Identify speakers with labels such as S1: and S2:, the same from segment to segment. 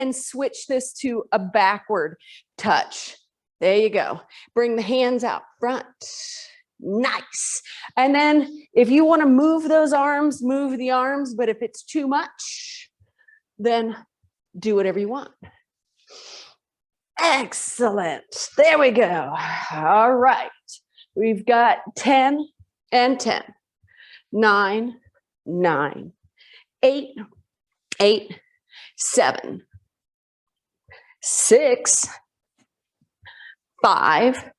S1: and switch this to a backward touch. There you go. Bring the hands out front. Nice. And then if you want to move those arms, move the arms. But if it's too much, then do whatever you want. Excellent. There we go. All right. We've got 10 and 10. 9, 9, 8, 8, 7, 6, 5,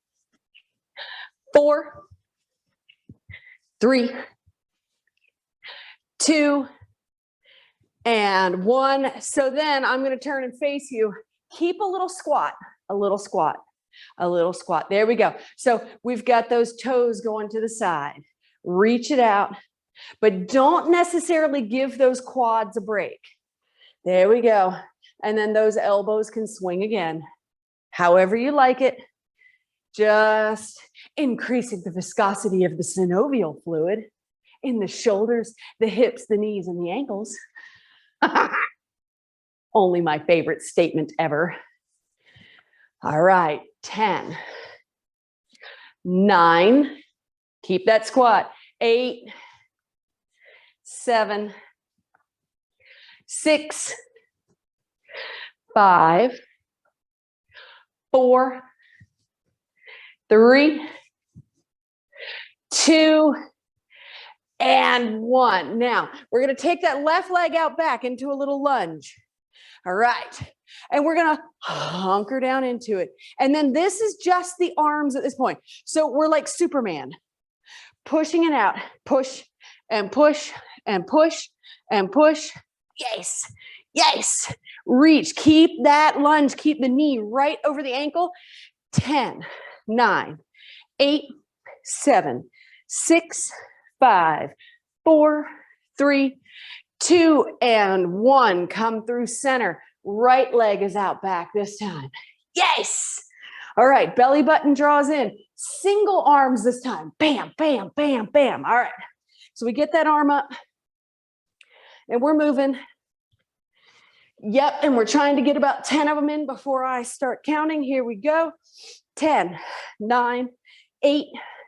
S1: 4, 3, 2, and 1. So then I'm going to turn and face you. Keep a little squat, a little squat, a little squat. There we go. So we've got those toes going to the side. Reach it out, but don't necessarily give those quads a break. There we go. And then those elbows can swing again. However you like it. Just increasing the viscosity of the synovial fluid in the shoulders, the hips, the knees, and the ankles. Only my favorite statement ever. All right, 10, 9, keep that squat, 8, 7, 6, 5, 4, 3, 2, and 1. Now, we're going to take that left leg out back into a little lunge. All right. And we're going to hunker down into it. And then this is just the arms at this point. So we're like Superman, pushing it out. Push and push and push and push. Yes. Yes. Reach. Keep that lunge. Keep the knee right over the ankle. 10, 9, 8, 7, 6, 5, 4, 3, 2, and 1. Come through center. Right leg is out back this time. Yes. All right. Belly button draws in. Single arms this time. Bam, bam, bam, bam. All right. So we get that arm up and we're moving. Yep. And we're trying to get about 10 of them in before I start counting. Here we go. 10, 9, 8,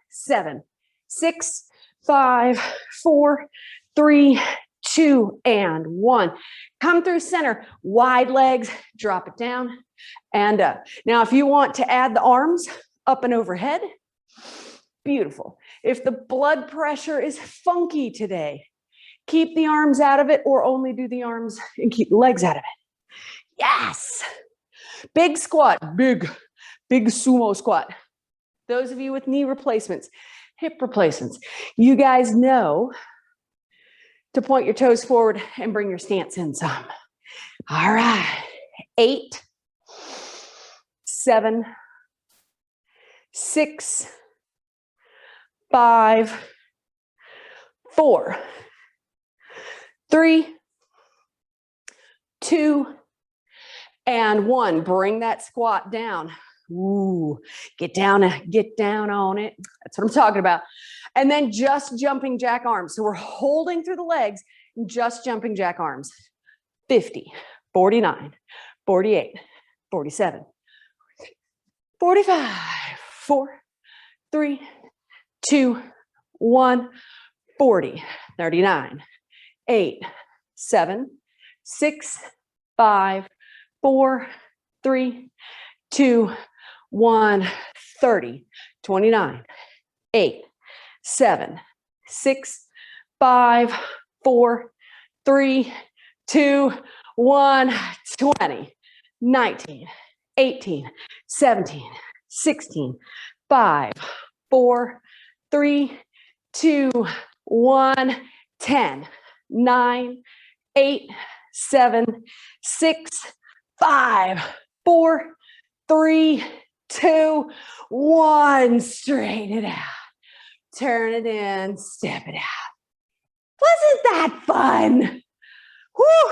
S1: 7, 6, 5, 4, 3, 2, and 1. Come through center, wide legs, drop it down and up. Now, if you want to add the arms up and overhead, beautiful. If the blood pressure is funky today, keep the arms out of it or only do the arms and keep the legs out of it. Yes. Big squat, big sumo squat. Those of you with knee replacements, hip replacements, you guys know to point your toes forward and bring your stance in some. All right. 8, 7, 6, 5, 4, 3, 2, and 1. Bring that squat down. Ooh, get down on it. That's what I'm talking about. And then just jumping jack arms. So we're holding through the legs, just jumping jack arms. 50, 49, 48, 47, 45, 4, 3, 2, 1, 40, 39, 8, 7, 6, 5, 4, 3, 2, 1, 30, 29, 8, 7, 6, 5, 4, 3, 2, 1, 20, 19, 18, 17, 16, 5, 4, 3, 2, 1, 10, 9, 8, 7, 6, 5, 4, 3, 2, 1. Straighten it out. Turn it in. Step it out. Wasn't that fun? Whew.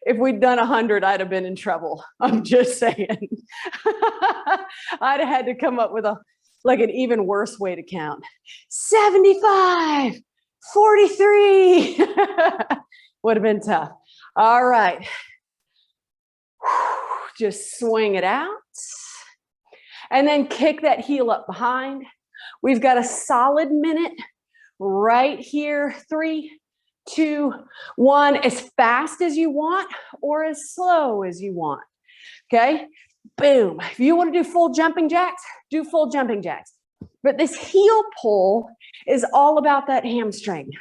S1: If we'd done 100, I'd have been in trouble. I'm just saying. I'd have had to come up with an even worse way to count. 75, 43. Would have been tough. All right. Just swing it out. And then kick that heel up behind. We've got a solid minute right here. 3, 2, 1. As fast as you want or as slow as you want. Okay? Boom. If you want to do full jumping jacks, do full jumping jacks. But this heel pull is all about that hamstring.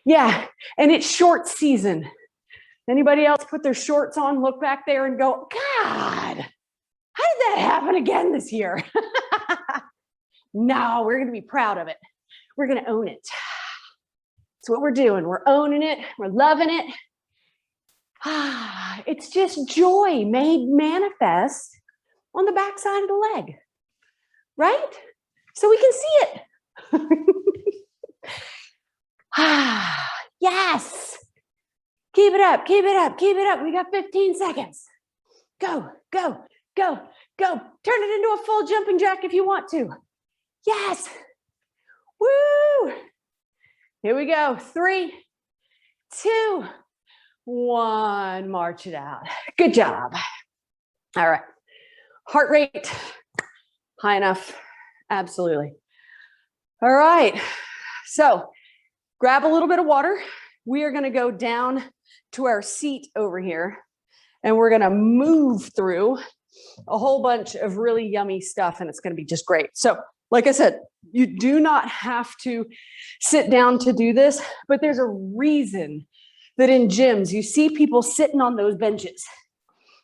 S1: Yeah, and it's short season. Anybody else put their shorts on, look back there and go, God, how did that happen again this year? No, we're going to be proud of it. We're going to own it. That's what we're doing. We're owning it. We're loving it. It's just joy made manifest on the backside of the leg, right? So we can see it. Yes. Keep it up, keep it up, keep it up. We got 15 seconds. Go, go, go, go. Turn it into a full jumping jack if you want to. Yes. Woo. Here we go. 3, 2, 1. March it out. Good job. All right. Heart rate high enough. Absolutely. All right. So grab a little bit of water. We are going to go down to our seat over here, and we're going to move through a whole bunch of really yummy stuff, and it's going to be just great. So, like I said, you do not have to sit down to do this, but there's a reason that in gyms, you see people sitting on those benches.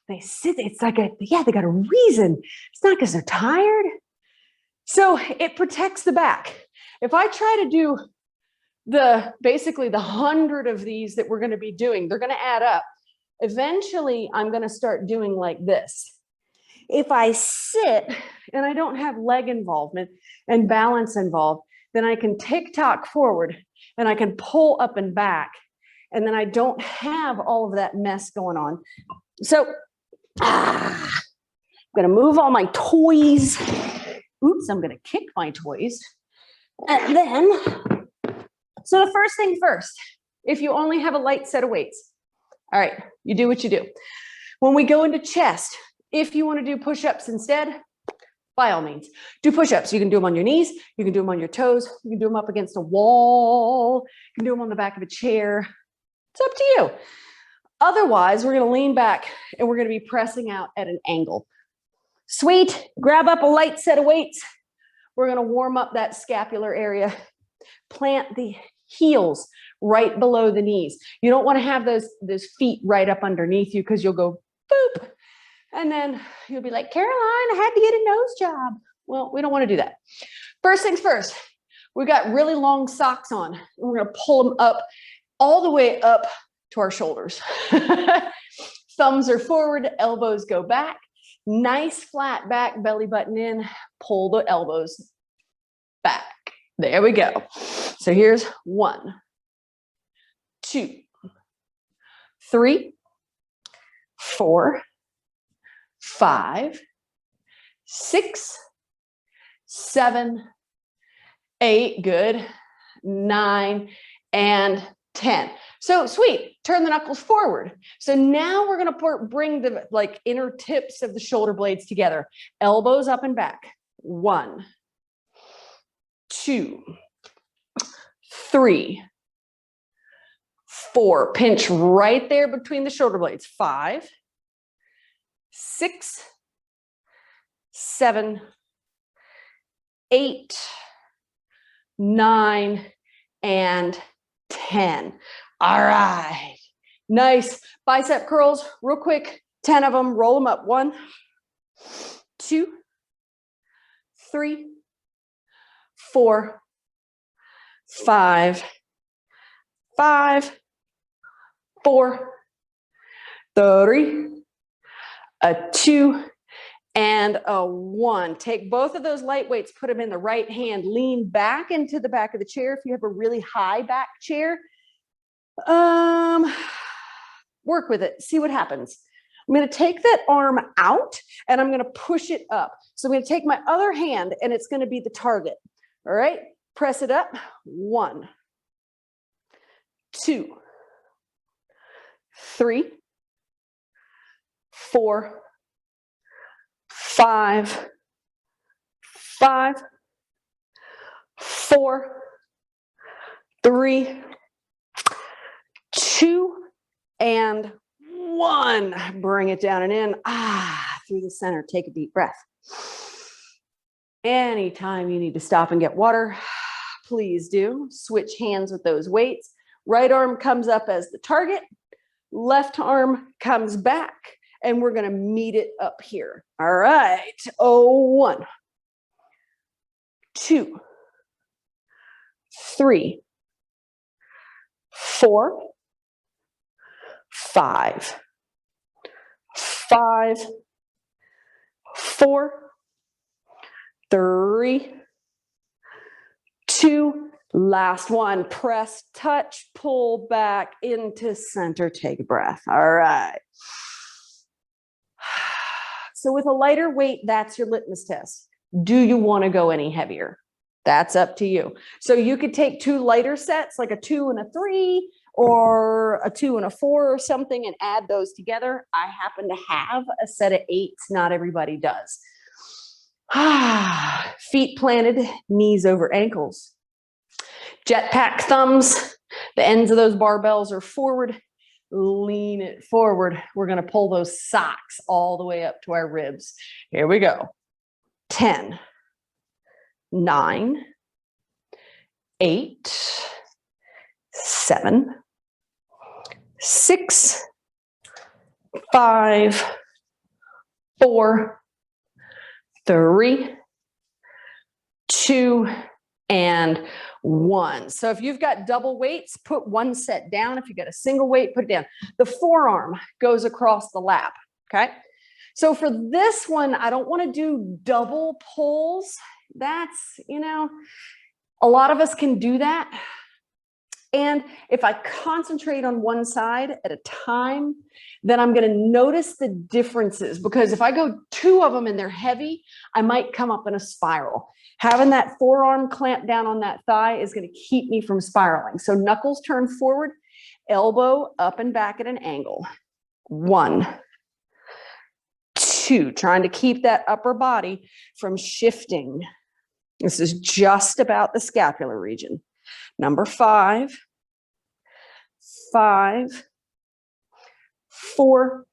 S1: They sit, it's like they got a reason. It's not because they're tired. So it protects the back. If I try to do basically the 100 of these that we're going to be doing, they're going to add up. Eventually, I'm going to start doing like this. If I sit and I don't have leg involvement and balance involved, then I can tick-tock forward and I can pull up and back. And then I don't have all of that mess going on. So I'm going to move all my toys. Oops, I'm going to kick my toys. And then, so the first thing first, if you only have a light set of weights, all right, you do what you do. When we go into chest, if you want to do push-ups instead, by all means, do push-ups. You can do them on your knees. You can do them on your toes. You can do them up against a wall. You can do them on the back of a chair. It's up to you. Otherwise, we're going to lean back and we're going to be pressing out at an angle. Sweet. Grab up a light set of weights. We're going to warm up that scapular area. Plant the heels right below the knees. You don't want to have those feet right up underneath you because you'll go boop. And then you'll be like, Caroline, I had to get a nose job. Well, we don't want to do that. First things first, we've got really long socks on. And we're going to pull them up all the way up to our shoulders. Thumbs are forward, elbows go back. Nice flat back, belly button in. Pull the elbows back. There we go. So here's 1, 2, 3, 4, 5, 6, 7, 8, good, 9, and 10. So sweet, turn the knuckles forward. So now we're going to bring the inner tips of the shoulder blades together. Elbows up and back. 1, 2, 3, 4. Pinch right there between the shoulder blades. 5, 6, 7, 8, 9, and 10. All right. Nice. Bicep curls, real quick. 10 of them. Roll them up. 1, 2, 3, 4, 5, 5, 4, 3, a 2, and a 1. Take both of those light weights, put them in the right hand, lean back into the back of the chair. If you have a really high back chair, work with it, see what happens. I'm going to take that arm out and I'm going to push it up. So I'm going to take my other hand and it's going to be the target. All right, press it up. 1, 2, 3, 4, 5, 5, 4, 3, 2, and 1. Bring it down and in. Through the center. Take a deep breath. Anytime you need to stop and get water, please do. Switch hands with those weights. Right arm comes up as the target. Left arm comes back. And we're going to meet it up here. All right. 1, 2, 3, 4, 5, 5, 4, 3, 2, last one. Press, touch, pull back into center. Take a breath. All right. So with a lighter weight, that's your litmus test. Do you want to go any heavier? That's up to you. So you could take 2 lighter sets, like a 2 and a 3, or a 2 and a 4 or something, and add those together. I happen to have a set of 8s. Not everybody does. Feet planted, knees over ankles. Jetpack thumbs. The ends of those barbells are forward. Lean it forward. We're going to pull those socks all the way up to our ribs. Here we go. 10, 9, 8, 7, 6, 5, 4, 3, 2, and 1. So if you've got double weights, put 1 set down. If you've got a single weight, put it down. The forearm goes across the lap, okay? So for this one, I don't want to do double pulls. That's, a lot of us can do that. And if I concentrate on one side at a time, then I'm going to notice the differences, because if I go 2 of them and they're heavy, I might come up in a spiral. Having that forearm clamp down on that thigh is going to keep me from spiraling. So knuckles turn forward, elbow up and back at an angle. 1, 2, trying to keep that upper body from shifting. This is just about the scapular region. Number 5, 5, 4,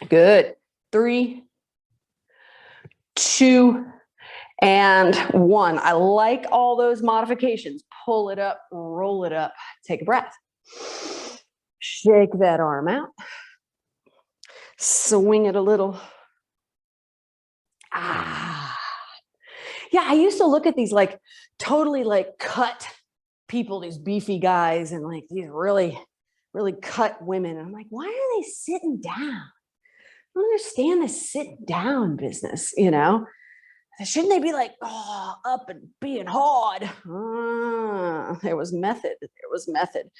S1: good, 3, 2, and 1. I like all those modifications. Pull it up, roll it up, take a breath. Shake that arm out. Swing it a little. Yeah, I used to look at these like totally like cut people, these beefy guys, and like these really, really cut women. And I'm like, why are they sitting down? I don't understand this sit down business, Shouldn't they be like, up and being hard? There was method. There was method.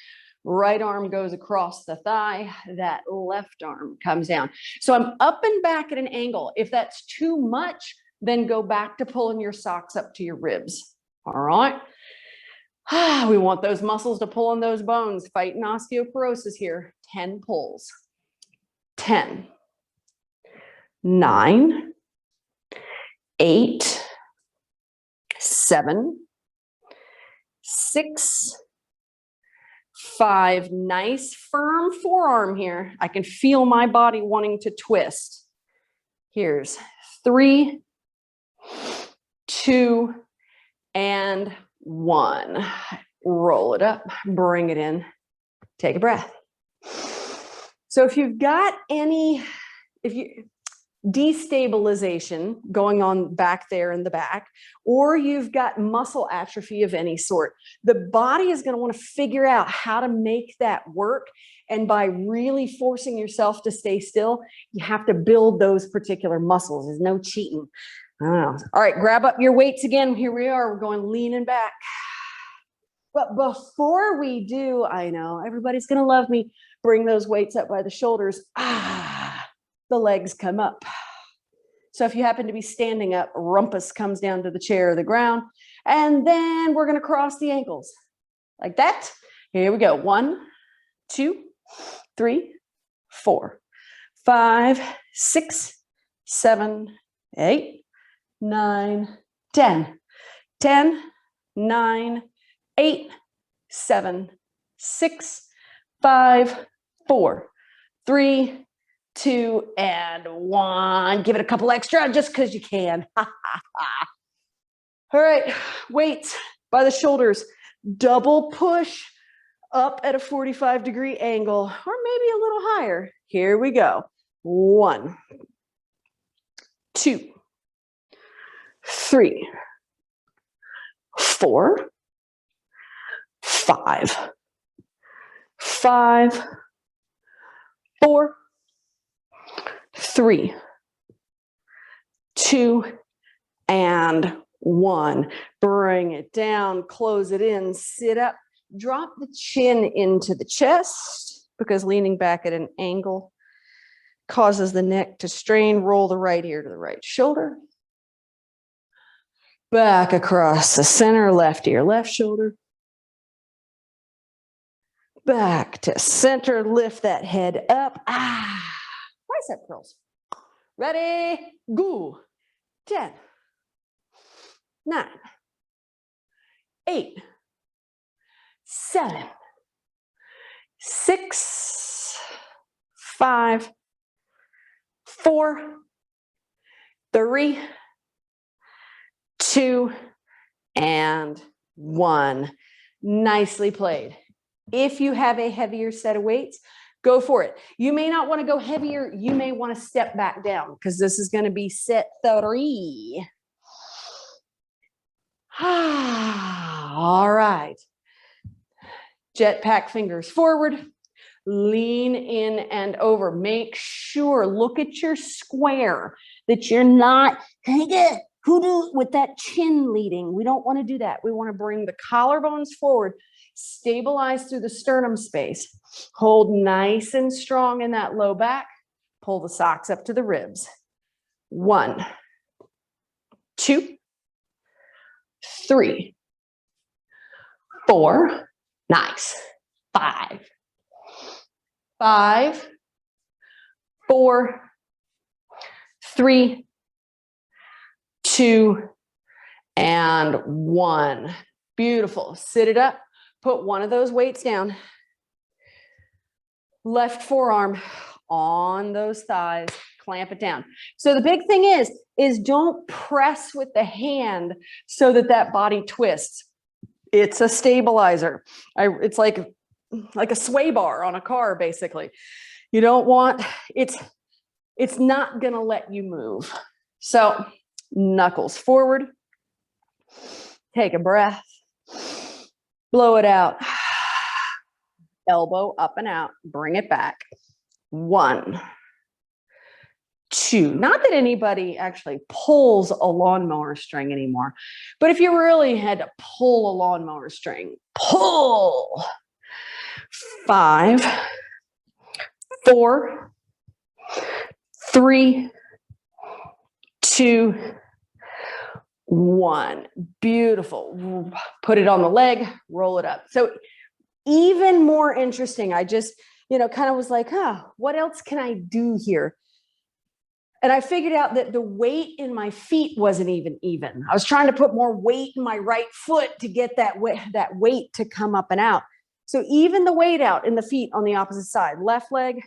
S1: Right arm goes across the thigh. That left arm comes down. So I'm up and back at an angle. If that's too much, then go back to pulling your socks up to your ribs. All right. We want those muscles to pull on those bones. Fighting osteoporosis here. 10 pulls. 10, 9, 8, 7, 6, 5. Nice firm forearm here. I can feel my body wanting to twist. Here's 3, 2, and 1. Roll it up, bring it in, take a breath. So if you've got any, destabilization going on back there in the back, or you've got muscle atrophy of any sort, the body is going to want to figure out how to make that work. And by really forcing yourself to stay still, you have to build those particular muscles. There's no cheating. All right, grab up your weights again. Here we are. We're going leaning back. But before we do, I know everybody's going to love me. Bring those weights up by the shoulders. The legs come up. So if you happen to be standing up, rumpus comes down to the chair or the ground. And then we're going to cross the ankles like that. Here we go. 1, 2, 3, 4, 5, 6, 7, 8, 9, 10. 10, 9, 8, 7, 6, 5, 4, 3, 2, and 1. Give it a couple extra just because you can. All right, weights by the shoulders. Double push up at a 45-degree angle, or maybe a little higher. Here we go. 1, 2, 3, 4, 5, 5, 4, 3, 2, and 1. Bring it down, close it in, sit up, drop the chin into the chest because leaning back at an angle causes the neck to strain. Roll the right ear to the right shoulder. Back across the center, left ear, left shoulder. Back to center, lift that head up. Bicep curls. Ready, go. 10, 9, 8, 7, 6, 5, 4, 3, 2, and 1. Nicely played. If you have a heavier set of weights, go for it. You may not want to go heavier. You may want to step back down because this is going to be set 3. All right. Jetpack fingers forward. Lean in and over. Make sure, look at your square, that you're not hoodoo with that chin leading. We don't want to do that. We want to bring the collarbones forward, stabilize through the sternum space. Hold nice and strong in that low back. Pull the socks up to the ribs. 1, 2, 3, 4, nice. 5, 5, 4, 3, 2, and 1. Beautiful. Sit it up. Put one of those weights down. Left forearm on those thighs. Clamp it down. So the big thing is don't press with the hand so that that body twists. It's a stabilizer. It's like a sway bar on a car, basically. You don't want, it's not going to let you move. So knuckles forward. Take a breath. Blow it out. Elbow up and out. Bring it back. 1, 2. Not that anybody actually pulls a lawnmower string anymore, but if you really had to pull a lawnmower string, pull. 5, 4, 3, 2, 1. Beautiful. Put it on the leg, roll it up. So even more interesting, I just, kind of was like, what else can I do here? And I figured out that the weight in my feet wasn't even. I was trying to put more weight in my right foot to get that weight to come up and out. So even the weight out in the feet on the opposite side, left leg,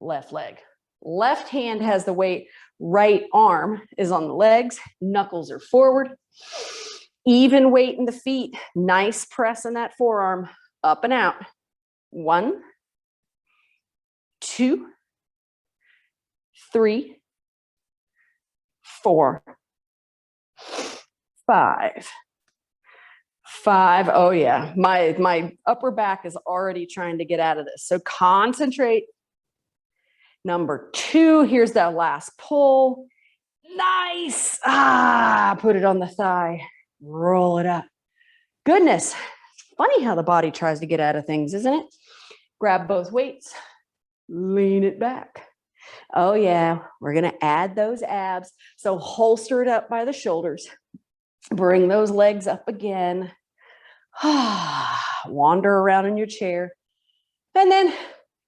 S1: left leg. Left hand has the weight, right arm is on the legs, knuckles are forward. Even weight in the feet, nice press in that forearm, up and out. 1, 2, 3, 4, 5. 5. Oh yeah, my upper back is already trying to get out of this. So concentrate. Number 2, here's that last pull. Nice. Put it on the thigh. Roll it up. Goodness. It's funny how the body tries to get out of things, isn't it? Grab both weights. Lean it back. Oh yeah, we're going to add those abs. So holster it up by the shoulders. Bring those legs up again. Wander around in your chair. And then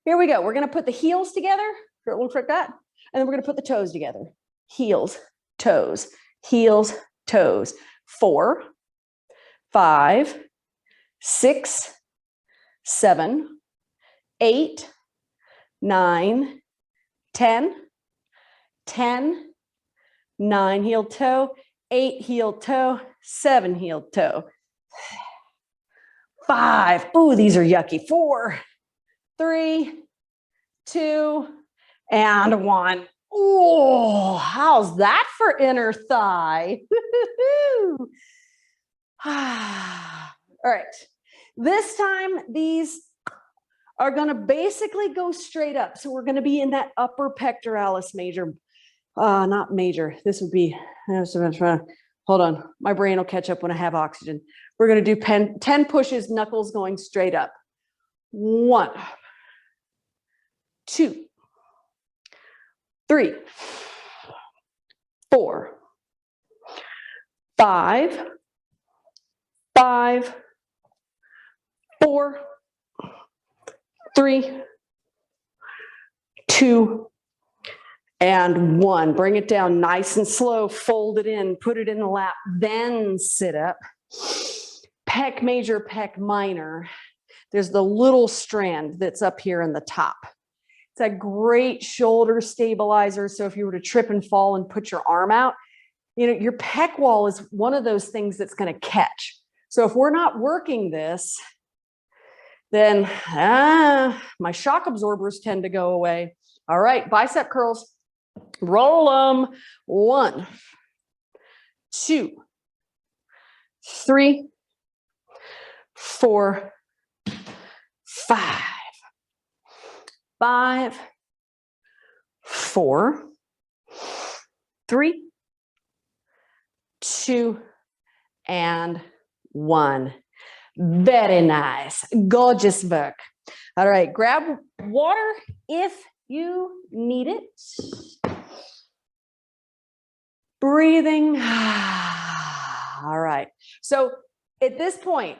S1: Here we go. We're going to put the heels together. It looks like that. And then we're going to put the toes together. Heels, toes, heels, toes. 4, 5, 6, 7, 8, 9, 10, 10, 9 heel toe, 8 heel toe, 7 heel toe. 5. Ooh, these are yucky. 4, 3, 2, and 1. Oh, how's that for inner thigh? All right. This time, these are going to basically go straight up. So we're going to be in that upper pectoralis major. Not major. This would be, hold on. My brain will catch up when I have oxygen. We're going to do 10 pushes, knuckles going straight up. 1, 2, 3, 4, 5, 5, 4, 3, 2, and 1. Bring it down nice and slow. Fold it in, put it in the lap, then sit up. Pec major, pec minor. There's the little strand that's up here in the top. It's a great shoulder stabilizer. So if you were to trip and fall and put your arm out, you know, your pec wall is one of those things that's going to catch. So if we're not working this, then my shock absorbers tend to go away. All right, bicep curls. Roll them. 1, 2, 3, 4, 5, 5, 4, 3, 2, and 1. Very nice. Gorgeous work. All right, grab water if you need it. Breathing. All right. So at this point,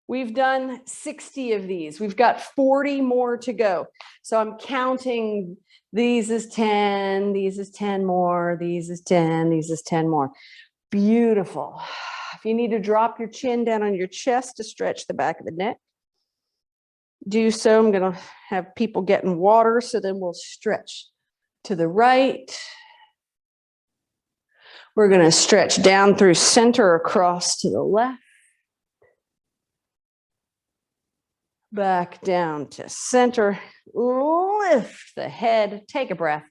S1: we've done 60 of these. We've got 40 more to go. So I'm counting these as 10, these is 10 more, these is 10, these is 10 more. Beautiful. If you need to drop your chin down on your chest to stretch the back of the neck, do so. I'm going to have people getting water, so then we'll stretch to the right. We're going to stretch down through center across to the left. Back down to center. Lift the head. Take a breath.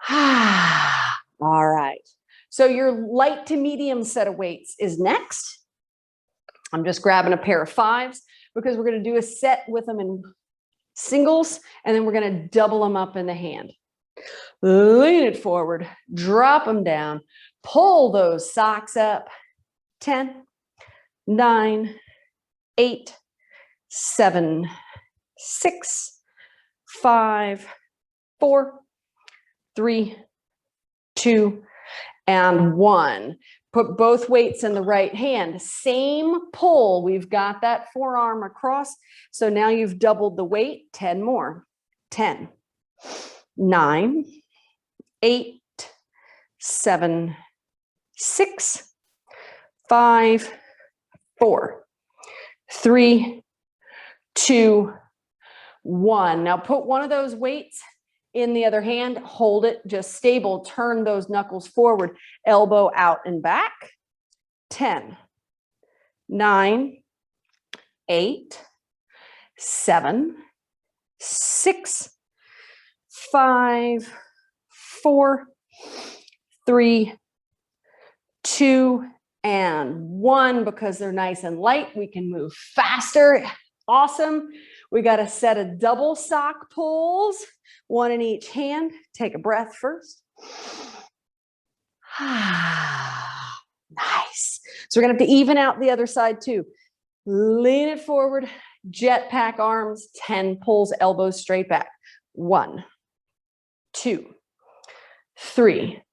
S1: All right. So your light to medium set of weights is next. I'm just grabbing a pair of 5s because we're going to do a set with them in singles, and then we're going to double them up in the hand. Lean it forward, drop them down, pull those socks up. 10, 9, 8, 7, 6, 5, 4, 3, 2, and 1. Put both weights in the right hand. Same pull. We've got that forearm across. So now you've doubled the weight. 10 more. 10, 9, 8, 7, 6, 5, 4, 3, 2, 1. Now put one of those weights in the other hand, hold it just stable, turn those knuckles forward, elbow out and back. 10, 9, 8, 7, 6, 5, 4, 3, 2, and 1. Because they're nice and light, we can move faster. Awesome. We got a set of double sock pulls, 1 in each hand. Take a breath first. Nice. So we're going to have to even out the other side too. Lean it forward, jetpack arms, 10 pulls, elbows straight back. 1, 2, 3,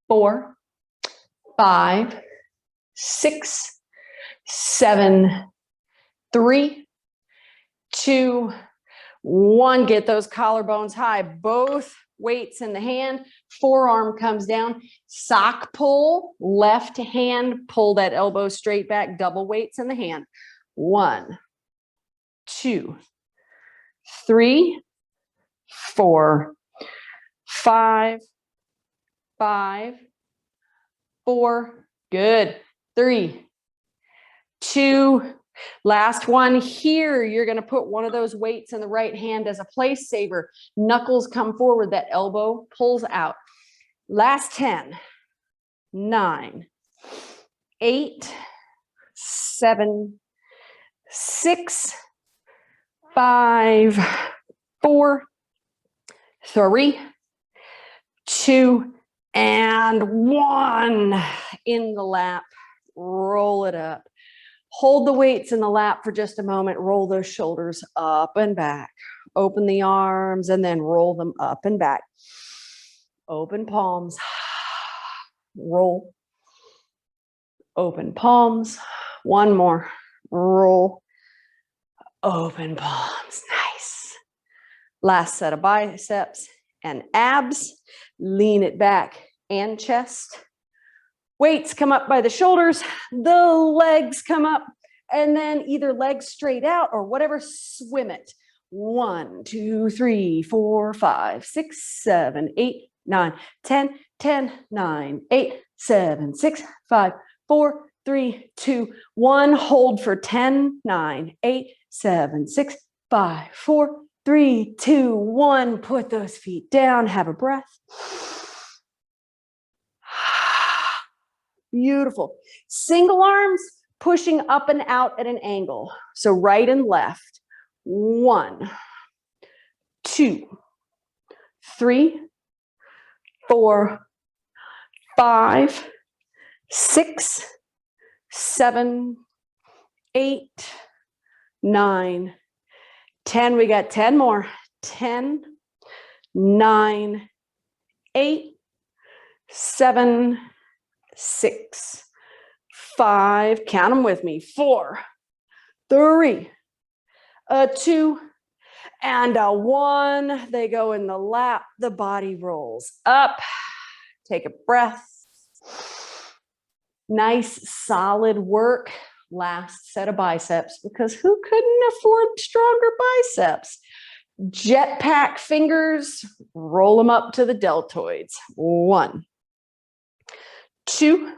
S1: 4, 5, 6, 7, 3, 2, 1, get those collarbones high, both weights in the hand, forearm comes down, sock pull, left hand, pull that elbow straight back, double weights in the hand. 1, 2, 3, 4, 5, 5, 4, good. 3, 2, last one here. You're going to put one of those weights in the right hand as a place saver. Knuckles come forward, that elbow pulls out. Last 10, 9, 8, 7, 6, 5, 4, 3, 2, and 1. In the lap, roll it up. Hold the weights in the lap for just a moment. Roll those shoulders up and back. Open the arms and then roll them up and back. Open palms. Roll. Open palms. One more. Roll. Open palms. Nice. Last set of biceps and abs. Lean it back and chest. Weights come up by the shoulders, the legs come up, and then either legs straight out or whatever, swim it. 1, 2, 3, 4, 5, 6, 7, 8, 9, 10, 10, 9, 8, 7, 6, 5, 4, 3, 2, 1. Hold for 10, 9, 8, 7, 6, 5, 4, 3, 2, 1. Put those feet down. Have a breath. Beautiful. Single arms pushing up and out at an angle. So right and left. 1, 2, 3, 4, 5, 6, 7, 8, 9, 10. We got 10 more. 10, 9, 8, 7, 6, 5, count them with me, 4, 3, 2, and a 1. They go in the lap, the body rolls up. Take a breath. Nice, solid work. Last set of biceps, because who couldn't afford stronger biceps? Jetpack fingers, roll them up to the deltoids. 1, 2,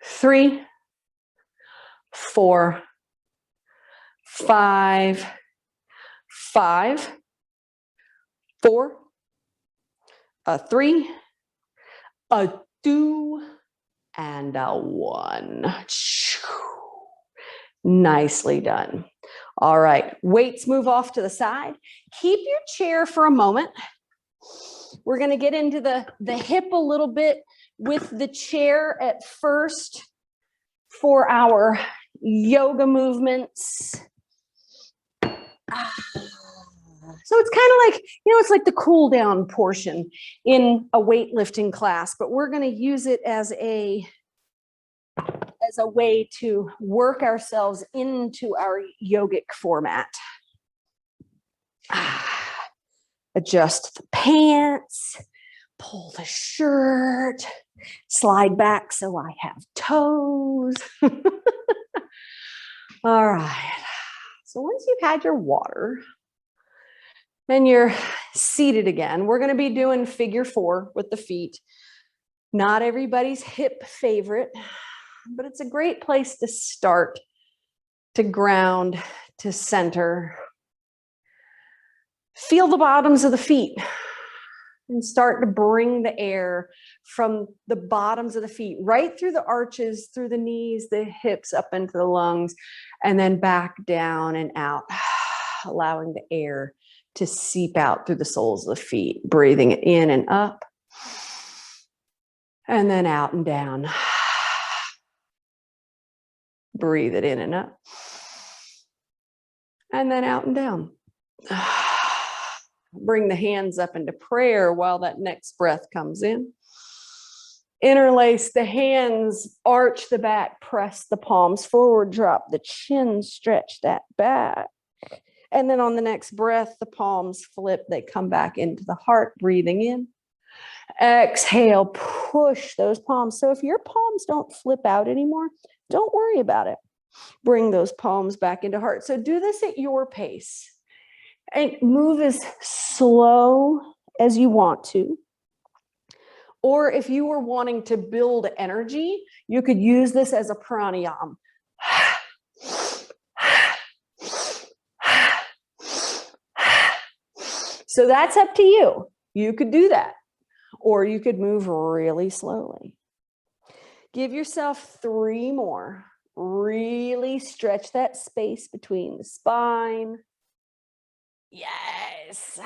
S1: 3, 4, 5, 5, 4, 3, 2, and 1. Nicely done. All right, weights move off to the side. Keep your chair for a moment. We're going to get into the hip a little bit with the chair at first for our yoga movements. So it's kind of like, it's like the cool down portion in a weightlifting class, but we're going to use it as a way to work ourselves into our yogic format. Adjust the pants, pull the shirt, slide back so I have toes. All right. So once you've had your water and you're seated again, we're going to be doing figure 4 with the feet. Not everybody's hip favorite, but it's a great place to start, to ground, to center. Feel the bottoms of the feet and start to bring the air from the bottoms of the feet right through the arches, through the knees, the hips, up into the lungs, and then back down and out, allowing the air to seep out through the soles of the feet, breathing it in and up, and then out and down. Breathe it in and up, and then out and down. Bring the hands up into prayer while that next breath comes in. Interlace the hands, arch the back, press the palms forward, drop the chin, stretch that back. And then on the next breath, the palms flip, they come back into the heart, breathing in. Exhale, push those palms. So if your palms don't flip out anymore, don't worry about it. Bring those palms back into heart. So do this at your pace and move as slow as you want to. Or if you were wanting to build energy, you could use this as a pranayama. So that's up to you. You could do that, or you could move really slowly. Give yourself 3 more. Really stretch that space between the spine. Yes.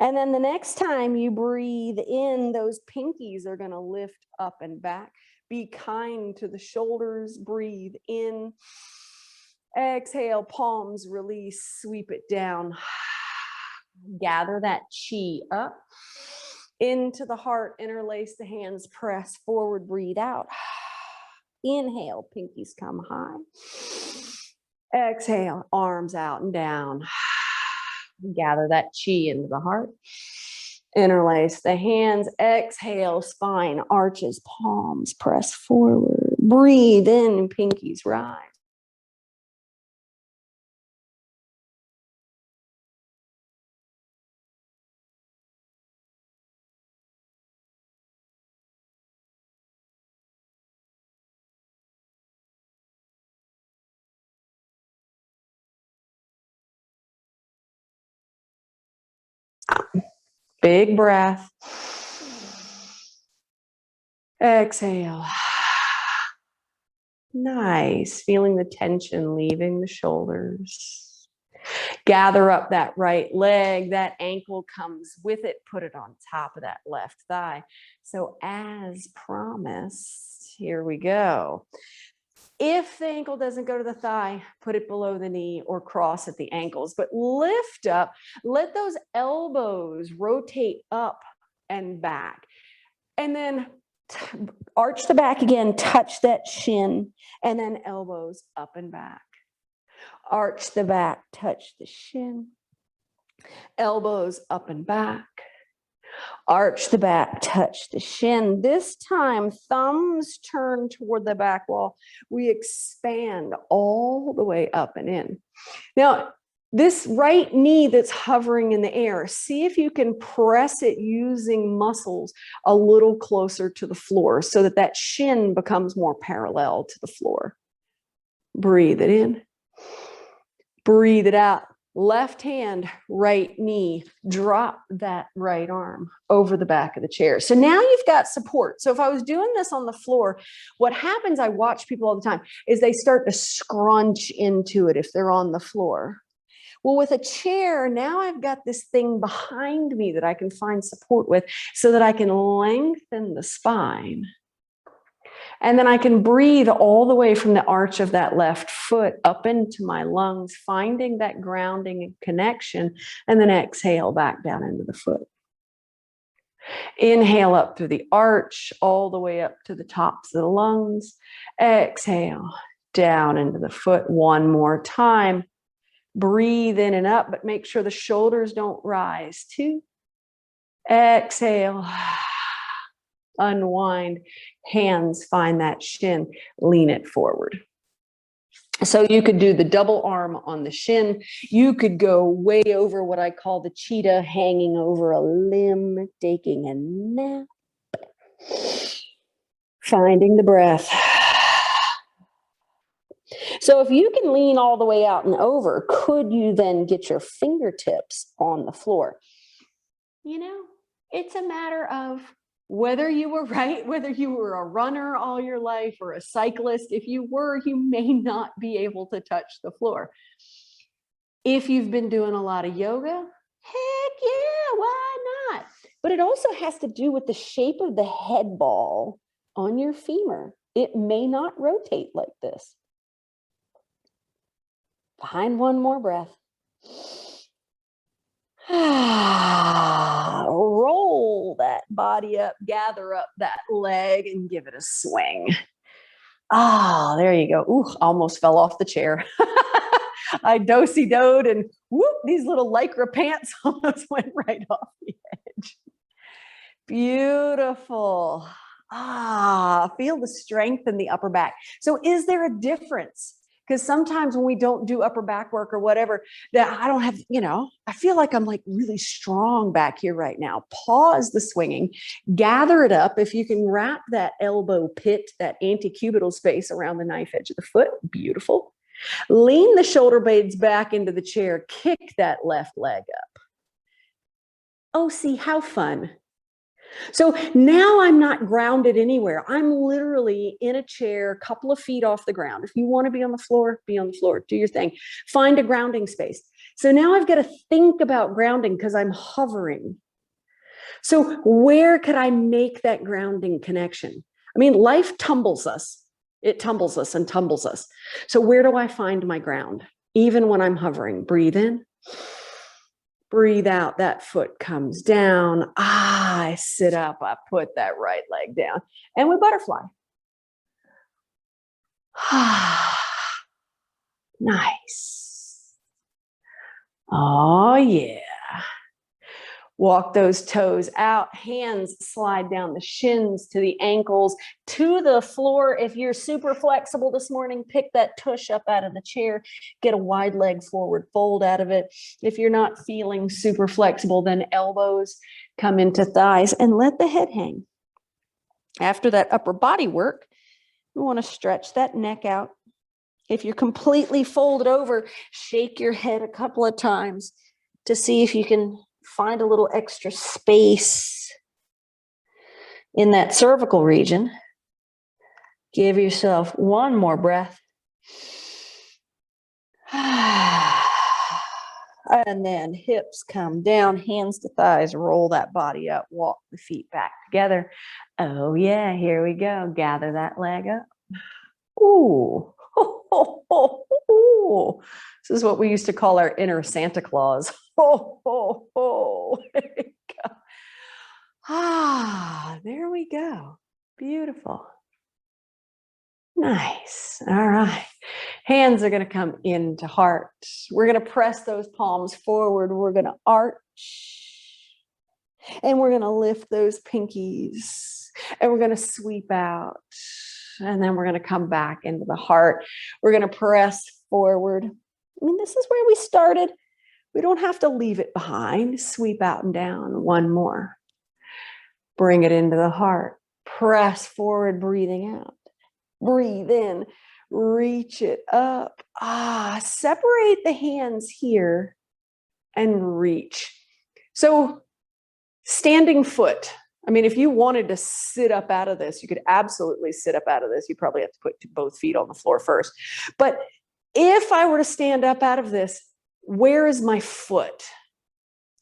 S1: And then the next time you breathe in, those pinkies are going to lift up and back. Be kind to the shoulders. Breathe in. Exhale, palms release, sweep it down. Gather that chi up into the heart, interlace the hands, press forward, breathe out. Inhale, pinkies come high. Exhale, arms out and down. Gather that chi into the heart. Interlace the hands. Exhale, spine arches, palms press forward. Breathe in, pinkies rise. Big breath. Exhale. Nice. Feeling the tension leaving the shoulders. Gather up that right leg. That ankle comes with it. Put it on top of that left thigh. So as promised, here we go. If the ankle doesn't go to the thigh, put it below the knee or cross at the ankles, but lift up, let those elbows rotate up and back. And then arch the back again, touch that shin, and then elbows up and back. Arch the back, touch the shin, elbows up and back. Arch the back, touch the shin. This time, thumbs turn toward the back wall. We expand all the way up and in. Now, this right knee that's hovering in the air, see if you can press it using muscles a little closer to the floor so that that shin becomes more parallel to the floor. Breathe it in. Breathe it out. Left hand, right knee, drop that right arm over the back of the chair. So now you've got support. So if I was doing this on the floor, what happens, I watch people all the time, is they start to scrunch into it if they're on the floor. Well, with a chair, now I've got this thing behind me that I can find support with so that I can lengthen the spine. And then I can breathe all the way from the arch of that left foot up into my lungs, finding that grounding and connection, and then exhale back down into the foot. Inhale up through the arch, all the way up to the tops of the lungs. Exhale down into the foot one more time. Breathe in and up, but make sure the shoulders don't rise. 2. Exhale. Unwind, hands find that shin, lean it forward. So you could do the double arm on the shin. You could go way over what I call the cheetah, hanging over a limb, taking a nap. Finding the breath. So if you can lean all the way out and over, could you then get your fingertips on the floor? You know, it's a matter of whether you were right, whether you were a runner all your life or a cyclist. If you were, you may not be able to touch the floor. If you've been doing a lot of yoga, heck yeah, why not? But it also has to do with the shape of the head ball on your femur. It may not rotate like this. Find one more breath. Roll that body up, gather up that leg and give it a swing. There you go. Ooh, almost fell off the chair. I do-si-doed and whoop, these little lycra pants almost went right off the edge. Beautiful. Ah, feel the strength in the upper back. So is there a difference? Because sometimes when we don't do upper back work or whatever, that I don't have, I feel like I'm like really strong back here right now. Pause the swinging, gather it up. If you can wrap that elbow pit, that antecubital space around the knife edge of the foot, beautiful. Lean the shoulder blades back into the chair, kick that left leg up. Oh, see, how fun. So now I'm not grounded anywhere. I'm literally in a chair, a couple of feet off the ground. If you want to be on the floor, be on the floor, do your thing. Find a grounding space. So now I've got to think about grounding because I'm hovering. So where could I make that grounding connection? I mean, life tumbles us. It tumbles us and tumbles us. So where do I find my ground? Even when I'm hovering, breathe in. Breathe out, that foot comes down. I sit up, I put that right leg down, and we butterfly. Nice. Oh, yeah. Walk those toes out, hands slide down the shins to the ankles, to the floor. If you're super flexible this morning, pick that tush up out of the chair, get a wide leg forward fold out of it. If you're not feeling super flexible, then elbows come into thighs and let the head hang. After that upper body work, we want to stretch that neck out. If you're completely folded over, shake your head a couple of times to see if you can find a little extra space in that cervical region. Give yourself one more breath. And then hips come down, hands to thighs, roll that body up, walk the feet back together. Oh yeah, here we go. Gather that leg up. Ooh. This is what we used to call our inner Santa Claus. There we go. There we go. Beautiful. Nice. All right. Hands are going to come into heart. We're going to press those palms forward. We're going to arch. And we're going to lift those pinkies. And we're going to sweep out. And then we're going to come back into the heart. We're going to press forward. I mean, this is where we started. We don't have to leave it behind. Sweep out and down. One more. Bring it into the heart. Press forward, breathing out. Breathe in. Reach it up. Separate the hands here and reach. So standing foot. I mean, if you wanted to sit up out of this, you could absolutely sit up out of this. You probably have to put both feet on the floor first. But if I were to stand up out of this, where is my foot?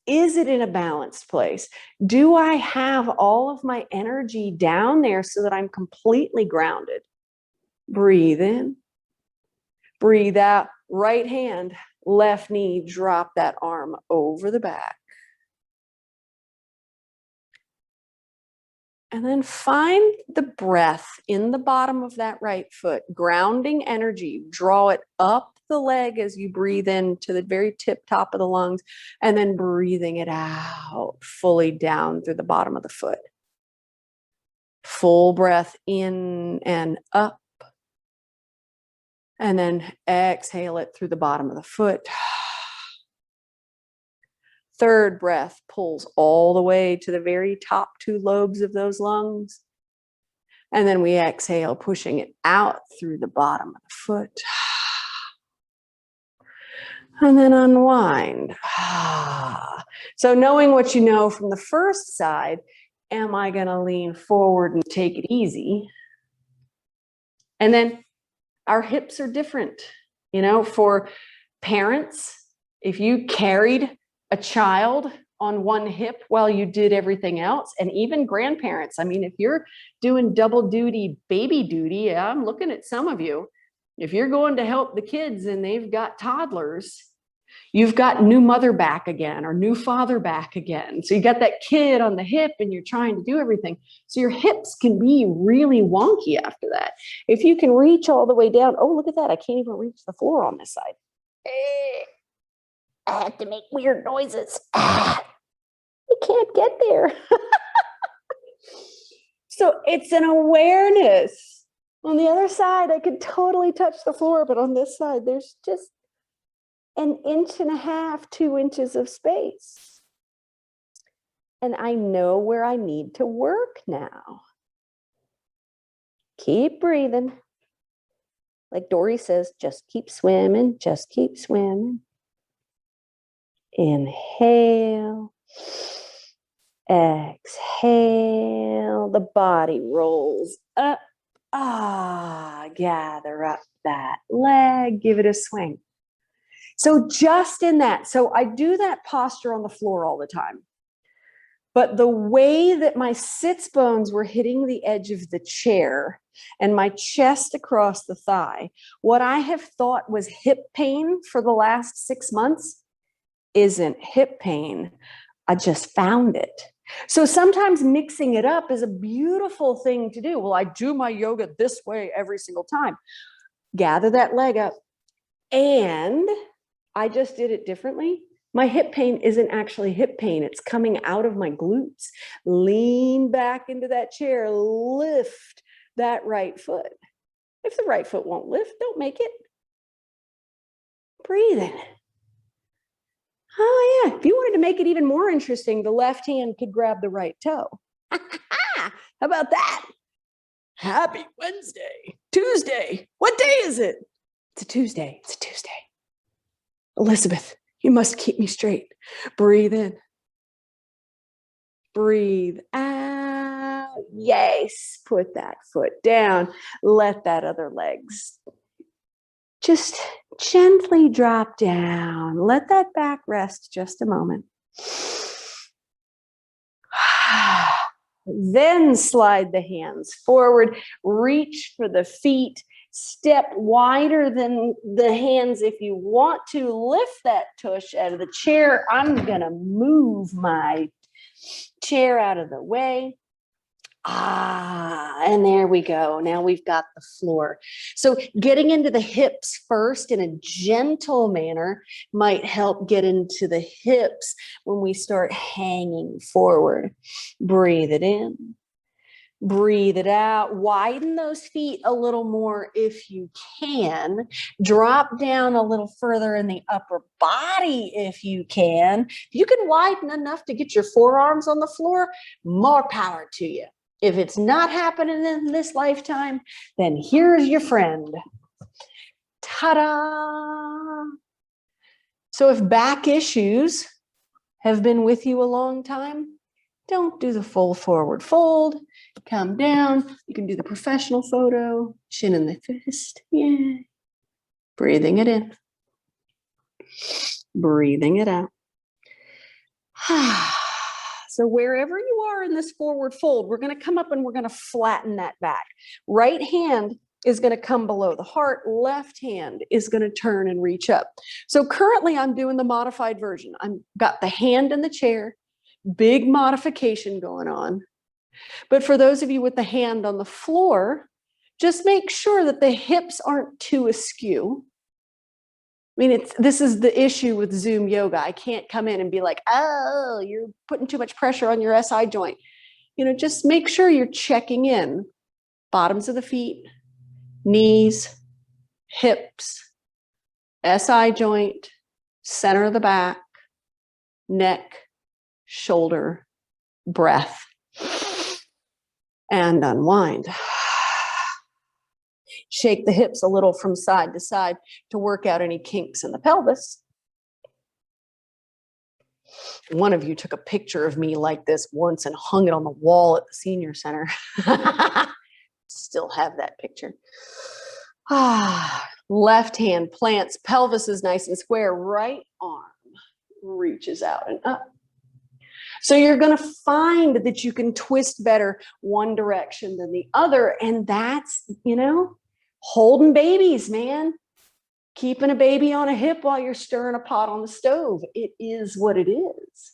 S1: Is it in a balanced place? Do I have all of my energy down there so that I'm completely grounded? Breathe in. Breathe out. Right hand, left knee, drop that arm over the back. And then find the breath in the bottom of that right foot, grounding energy. Draw it up the leg as you breathe in to the very tip top of the lungs, and then breathing it out fully down through the bottom of the foot. Full breath in and up. And then exhale it through the bottom of the foot. Third breath pulls all the way to the very top two lobes of those lungs. And then we exhale, pushing it out through the bottom of the foot. And then unwind. So knowing what you know from the first side, am I going to lean forward and take it easy? And then our hips are different. For parents, if you carried a child on one hip while you did everything else, and even grandparents. I mean, if you're doing double duty, baby duty, I'm looking at some of you. If you're going to help the kids and they've got toddlers, you've got new mother back again or new father back again. So you got that kid on the hip and you're trying to do everything. So your hips can be really wonky after that. If you can reach all the way down, oh, look at that. I can't even reach the floor on this side. I have to make weird noises. I can't get there. So it's an awareness. On the other side, I could totally touch the floor, but on this side, there's just an 1.5 to 2 inches of space. And I know where I need to work now. Keep breathing. Like Dory says, just keep swimming, just keep swimming. Inhale. Exhale. The body rolls up. Gather up that leg, give it a swing. So just in that, so I do that posture on the floor all the time. But the way that my sits bones were hitting the edge of the chair and my chest across the thigh, what I have thought was hip pain for the last 6 months isn't hip pain. I just found it. So sometimes mixing it up is a beautiful thing to do. Well, I do my yoga this way every single time. Gather that leg up. And I just did it differently. My hip pain isn't actually hip pain. It's coming out of my glutes. Lean back into that chair. Lift that right foot. If the right foot won't lift, don't make it. Breathe in. Oh, yeah. If you wanted to make it even more interesting, the left hand could grab the right toe. How about that? Happy Wednesday. Tuesday. What day is it? It's a Tuesday. It's a Tuesday. Elizabeth, you must keep me straight. Breathe in. Breathe out. Yes. Put that foot down. Let that other leg just gently drop down. Let that back rest just a moment. Then slide the hands forward. Reach for the feet. Step wider than the hands if you want to. Lift that tush out of the chair. I'm going to move my chair out of the way. And there we go. Now we've got the floor. So getting into the hips first in a gentle manner might help get into the hips when we start hanging forward. Breathe it in. Breathe it out. Widen those feet a little more if you can. Drop down a little further in the upper body if you can. If you can widen enough to get your forearms on the floor, more power to you. If it's not happening in this lifetime, then here's your friend. Ta-da! So if back issues have been with you a long time, don't do the full forward fold. Come down. You can do the professional photo. Chin in the fist. Yeah. Breathing it in. Breathing it out. So wherever you are in this forward fold, we're going to come up and we're going to flatten that back. Right hand is going to come below the heart. Left hand is going to turn and reach up. So currently I'm doing the modified version. I've got the hand in the chair, big modification going on. But for those of you with the hand on the floor, just make sure that the hips aren't too askew. I mean, this is the issue with Zoom yoga. I can't come in and be like, oh, you're putting too much pressure on your SI joint. Just make sure you're checking in. Bottoms of the feet, knees, hips, SI joint, center of the back, neck, shoulder, breath, and unwind. Shake the hips a little from side to side to work out any kinks in the pelvis. One of you took a picture of me like this once and hung it on the wall at the senior center. Still have that picture. Left hand plants, pelvis is nice and square. Right arm reaches out and up. So you're going to find that you can twist better one direction than the other. And that's, holding babies, man. Keeping a baby on a hip while you're stirring a pot on the stove. It is what it is.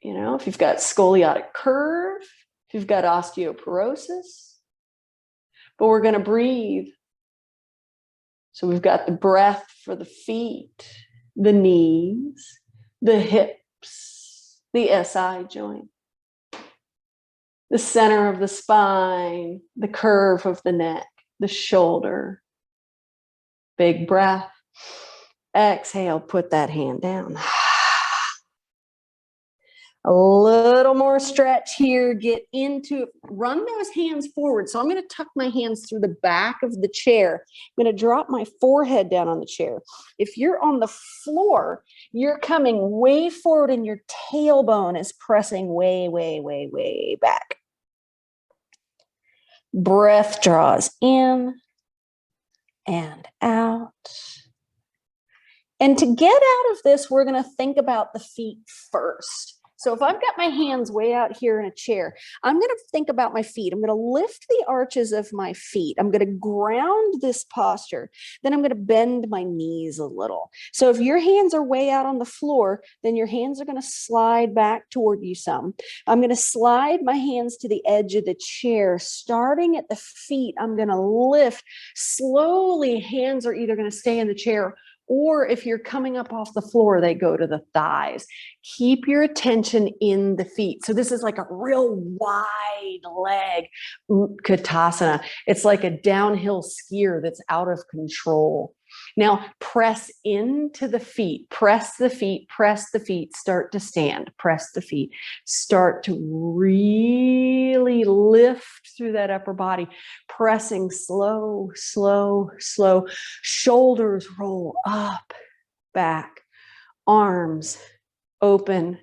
S1: If you've got scoliotic curve, if you've got osteoporosis, but we're going to breathe So we've got the breath for the feet, the knees, the hips, the SI joint, the center of the spine, the curve of the neck, the shoulder. Big breath. Exhale, put that hand down. A little more stretch here. Get into it. Run those hands forward. So I'm going to tuck my hands through the back of the chair. I'm going to drop my forehead down on the chair. If you're on the floor, you're coming way forward and your tailbone is pressing way, way, way, way back. Breath draws in and out. And to get out of this, we're going to think about the feet first. So if I've got my hands way out here in a chair, I'm going to think about my feet. I'm going to lift the arches of my feet. I'm going to ground this posture. Then I'm going to bend my knees a little. So if your hands are way out on the floor, then your hands are going to slide back toward you some. I'm going to slide my hands to the edge of the chair. Starting at the feet, I'm going to lift slowly. Hands are either going to stay in the chair, or if you're coming up off the floor, they go to the thighs. Keep your attention in the feet. So this is like a real wide leg Utkatasana. It's like a downhill skier that's out of control. Now press into the feet, press the feet, press the feet, start to stand, press the feet, start to really lift through that upper body, pressing slow, slow, slow. Shoulders roll up, back, arms open,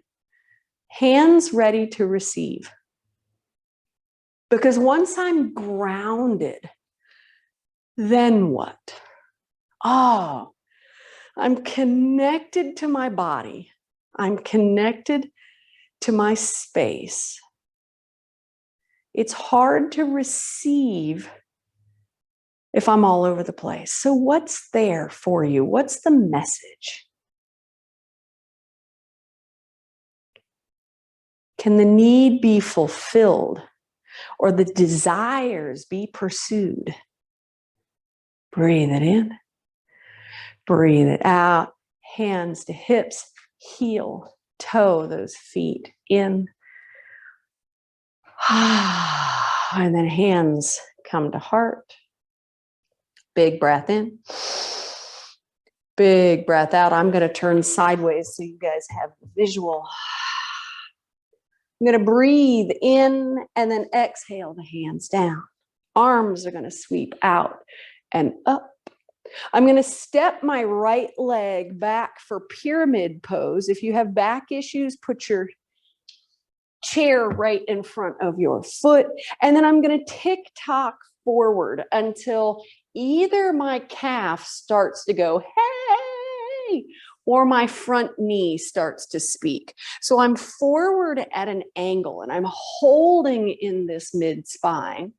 S1: hands ready to receive. Because once I'm grounded, then what? Oh, I'm connected to my body. I'm connected to my space. It's hard to receive if I'm all over the place. So what's there for you? What's the message? Can the need be fulfilled or the desires be pursued? Breathe it in. Breathe it out. Hands to hips, heel, toe those feet in. And then hands come to heart. Big breath in. Big breath out. I'm going to turn sideways so you guys have the visual. I'm going to breathe in and then exhale the hands down. Arms are going to sweep out and up. I'm going to step my right leg back for pyramid pose. If you have back issues, put your chair right in front of your foot. And then I'm going to tick-tock forward until either my calf starts to go, hey, or my front knee starts to speak. So I'm forward at an angle and I'm holding in this mid-spine.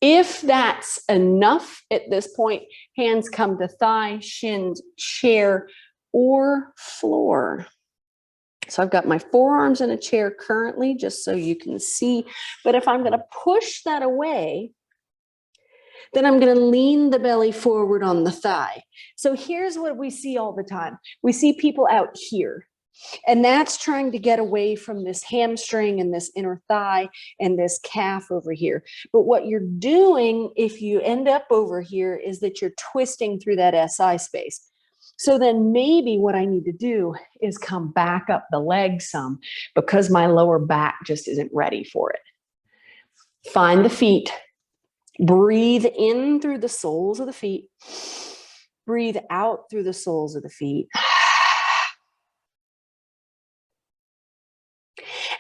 S1: If that's enough at this point, hands come to thigh, shins, chair, or floor. So I've got my forearms in a chair currently, just so you can see. But if I'm going to push that away, then I'm going to lean the belly forward on the thigh. So here's what we see all the time. We see people out here. And that's trying to get away from this hamstring and this inner thigh and this calf over here. But what you're doing if you end up over here is that you're twisting through that SI space. So then maybe what I need to do is come back up the leg some because my lower back just isn't ready for it. Find the feet. Breathe in through the soles of the feet. Breathe out through the soles of the feet.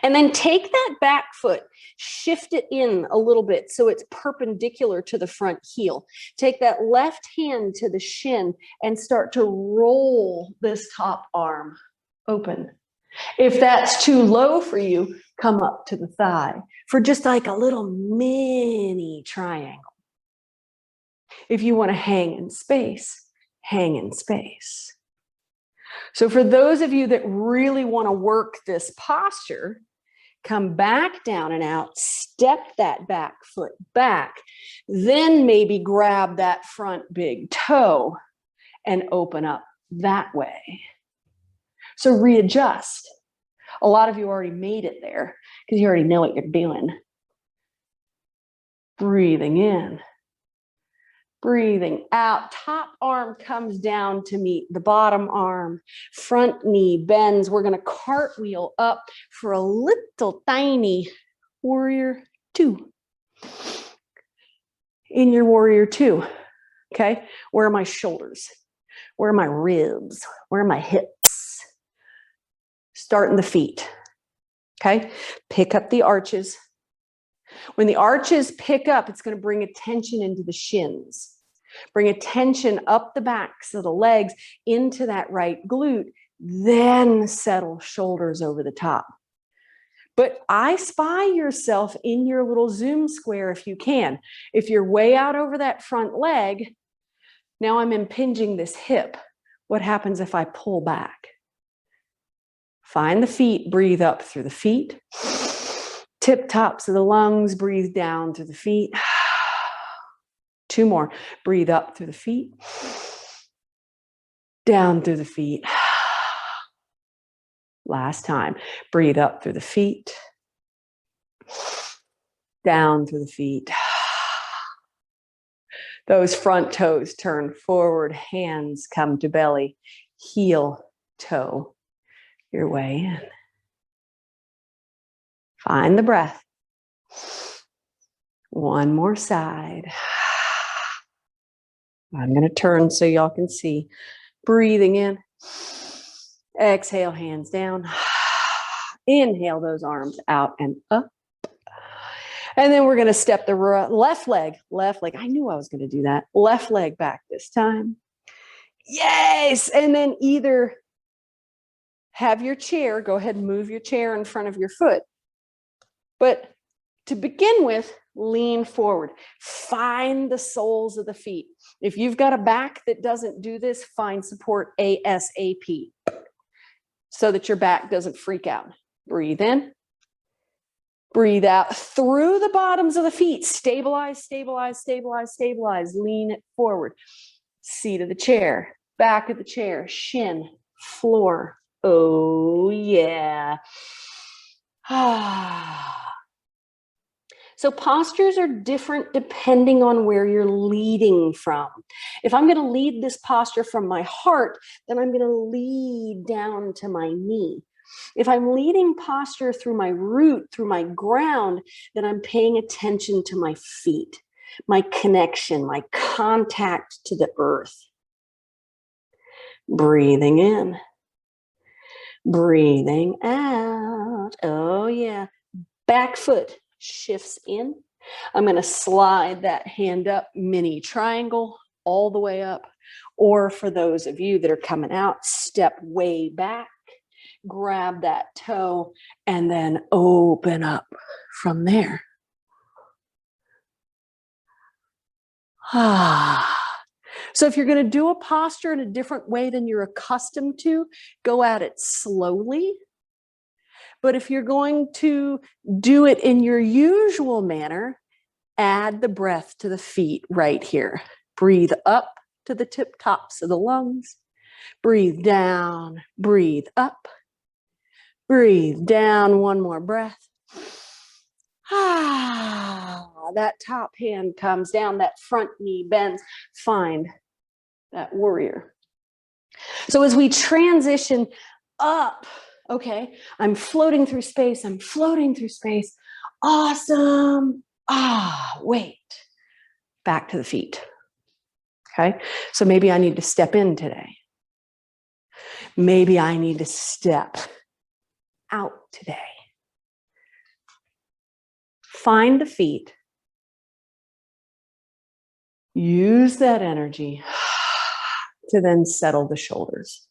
S1: And then take that back foot, shift it in a little bit so it's perpendicular to the front heel. Take that left hand to the shin and start to roll this top arm open. If that's too low for you, come up to the thigh for just like a little mini triangle. If you want to hang in space, hang in space. So for those of you that really want to work this posture, Come back down and out, step that back foot back, then maybe grab that front big toe and open up that way. So readjust. A lot of you already made it there because you already know what you're doing. Breathing in, breathing out. Top arm comes down to meet the bottom arm. Front knee bends. We're going to cartwheel up for a little tiny warrior two. In your warrior two, okay? Where are my shoulders? Where are my ribs? Where are my hips? Start in the feet, okay? Pick up the arches. When the arches pick up, it's going to bring attention into the shins. Bring attention up the backs of the legs into that right glute. Then settle shoulders over the top. But I spy yourself in your little zoom square if you can. If you're way out over that front leg, now I'm impinging this hip. What happens if I pull back? Find the feet, breathe up through the feet. Tip tops of the lungs, breathe down through the feet. Two more. Breathe up through the feet. Down through the feet. Last time. Breathe up through the feet. Down through the feet. Those front toes turn forward. Hands come to belly. Heel, toe your way in. Find the breath. One more side. I'm going to turn so y'all can see. Breathing in. Exhale, hands down. Inhale those arms out and up. And then we're going to step the left leg. I knew I was going to do that. Left leg back this time. Yes. And then either have your chair, go ahead and move your chair in front of your foot. But to begin with, lean forward. Find the soles of the feet. If you've got a back that doesn't do this, find support ASAP so that your back doesn't freak out. Breathe in. Breathe out through the bottoms of the feet. Stabilize, stabilize, stabilize, stabilize. Lean it forward. Seat of the chair, back of the chair, shin, floor. Oh, yeah. So postures are different depending on where you're leading from. If I'm going to lead this posture from my heart, then I'm going to lead down to my knee. If I'm leading posture through my root, through my ground, then I'm paying attention to my feet, my connection, my contact to the earth. Breathing in. Breathing out. Oh, yeah. Back foot shifts in. I'm going to slide that hand up, mini triangle, all the way up. Or for those of you that are coming out, step way back, grab that toe, and then open up from there. So if you're going to do a posture in a different way than you're accustomed to, go at it slowly. But if you're going to do it in your usual manner, add the breath to the feet right here. Breathe up to the tip tops of the lungs. Breathe down, breathe up. Breathe down, one more breath. That top hand comes down, that front knee bends. Find that warrior. So as we transition up, okay, I'm floating through space. I'm floating through space. Awesome. Wait. Back to the feet. Okay, so maybe I need to step in today. Maybe I need to step out today. Find the feet. Use that energy to then settle the shoulders.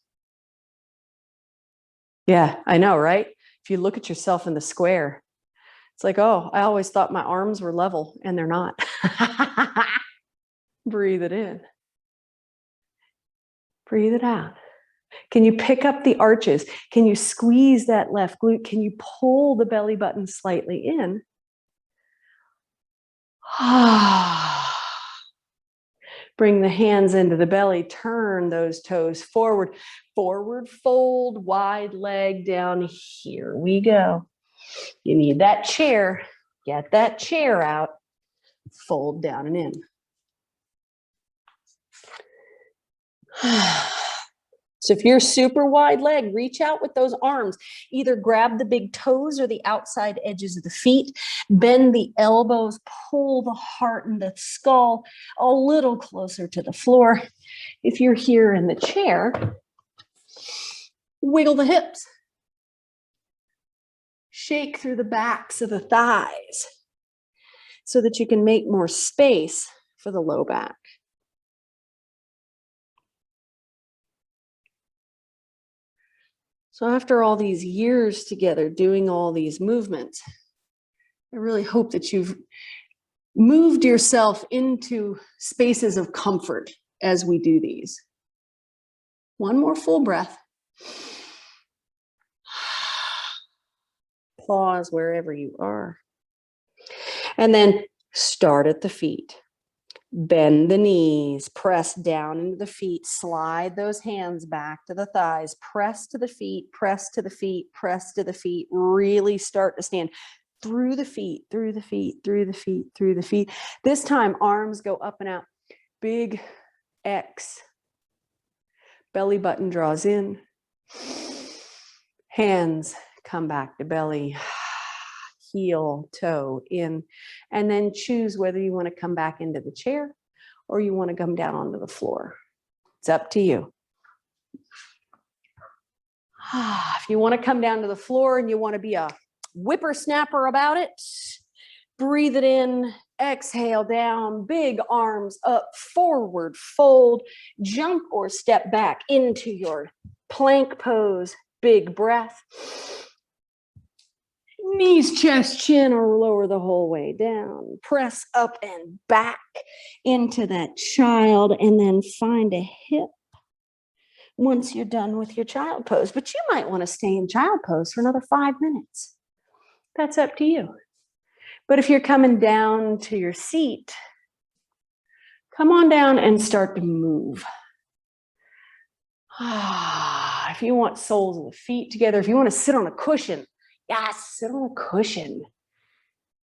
S1: Yeah, I know, right? If you look at yourself in the square, it's like, oh, I always thought my arms were level, and they're not. Breathe it in. Breathe it out. Can you pick up the arches? Can you squeeze that left glute? Can you pull the belly button slightly in? Bring the hands into the belly, turn those toes forward, forward fold, wide leg down. Here we go. You need that chair. Get that chair out. Fold down and in. So if you're super wide leg, reach out with those arms. Either grab the big toes or the outside edges of the feet. Bend the elbows, pull the heart and the skull a little closer to the floor. If you're here in the chair, wiggle the hips. Shake through the backs of the thighs so that you can make more space for the low back. So after all these years together doing all these movements, I really hope that you've moved yourself into spaces of comfort as we do these. One more full breath. Pause wherever you are. And then start at the feet. Bend the knees, press down into the feet, slide those hands back to the thighs, press to the feet, press to the feet, press to the feet, really start to stand through the feet, through the feet, through the feet, through the feet. This time, arms go up and out, big X. Belly button draws in, hands come back to belly. Heel, toe in, and then choose whether you want to come back into the chair or you want to come down onto the floor. It's up to you. If you want to come down to the floor and you want to be a whippersnapper about it, breathe it in, exhale down, big arms up, forward fold, jump or step back into your plank pose, big breath. Knees, chest, chin, or lower the whole way down. Press up and back into that child and then find a hip once you're done with your child pose. But you might want to stay in child pose for another 5 minutes. That's up to you. But if you're coming down to your seat, come on down and start to move. If you want soles of the feet together, if you want to sit on a cushion, yes, sit on a cushion.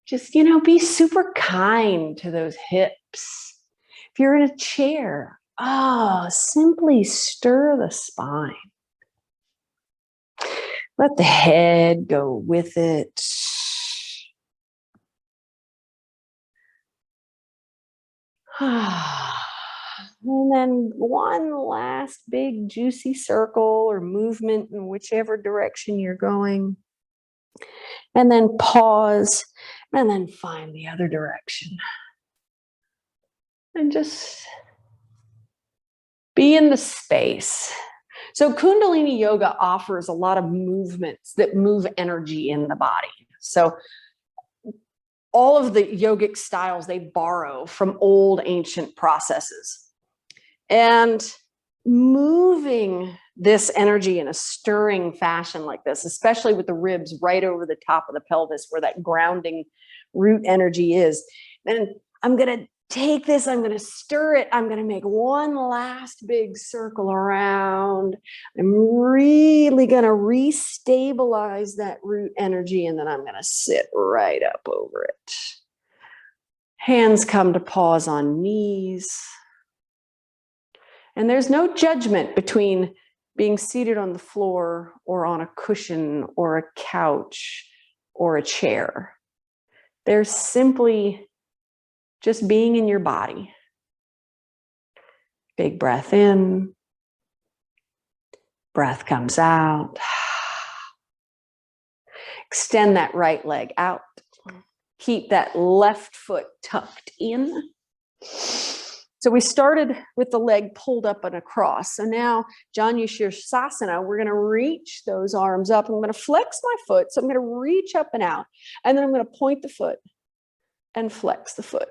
S1: Just, be super kind to those hips. If you're in a chair, simply stir the spine. Let the head go with it. And then one last big juicy circle or movement in whichever direction you're going. And then pause, and then find the other direction. And just be in the space. So Kundalini Yoga offers a lot of movements that move energy in the body. So all of the yogic styles, they borrow from old ancient processes. And moving this energy in a stirring fashion like this, especially with the ribs right over the top of the pelvis where that grounding root energy is. Then I'm going to take this, I'm going to stir it, I'm going to make one last big circle around. I'm really going to restabilize that root energy, and then I'm going to sit right up over it. Hands come to pause on knees. And there's no judgment between being seated on the floor or on a cushion or a couch or a chair. There's simply just being in your body. Big breath in, breath comes out. Extend that right leg out. Keep that left foot tucked in. So we started with the leg pulled up and across. So now, Janu Sirsasana, we're going to reach those arms up. I'm going to flex my foot. So I'm going to reach up and out. And then I'm going to point the foot and flex the foot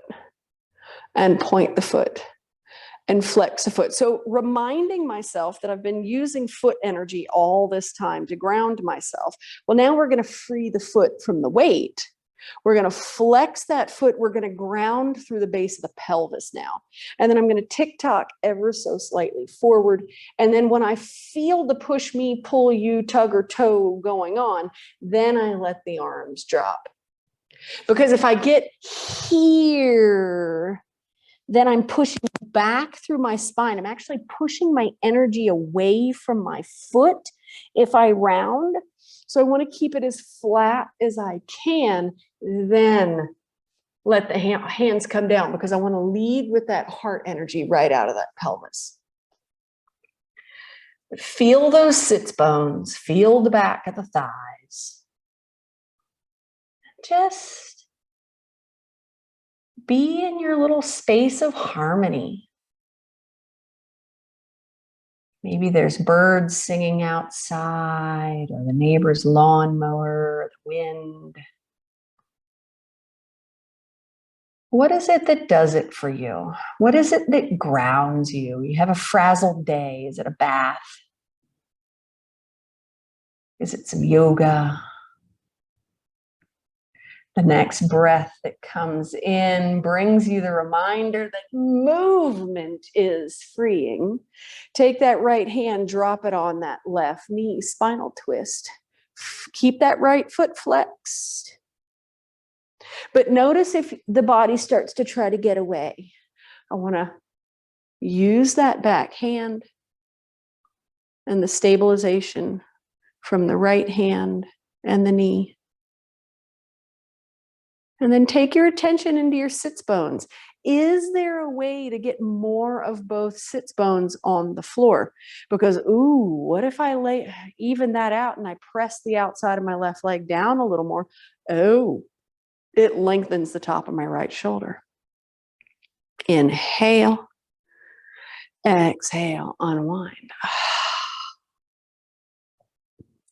S1: and point the foot and flex the foot. So reminding myself that I've been using foot energy all this time to ground myself. Well, now we're going to free the foot from the weight. We're going to flex that foot. We're going to ground through the base of the pelvis now. And then I'm going to tick-tock ever so slightly forward. And then when I feel the push me, pull you, tug or toe going on, then I let the arms drop. Because if I get here, then I'm pushing back through my spine. I'm actually pushing my energy away from my foot if I round. So I want to keep it as flat as I can, then let the hands come down because I want to lead with that heart energy right out of that pelvis. Feel those sits bones, feel the back of the thighs. Just be in your little space of harmony. Maybe there's birds singing outside, or the neighbor's lawnmower, or the wind. What is it that does it for you? What is it that grounds you? You have a frazzled day. Is it a bath? Is it some yoga? The next breath that comes in brings you the reminder that movement is freeing. Take that right hand, drop it on that left knee, spinal twist. Keep that right foot flexed. But notice if the body starts to try to get away. I want to use that back hand and the stabilization from the right hand and the knee. And then take your attention into your sits bones. Is there a way to get more of both sits bones on the floor? Because, ooh, what if I even that out and I press the outside of my left leg down a little more? Oh, it lengthens the top of my right shoulder. Inhale, exhale, unwind.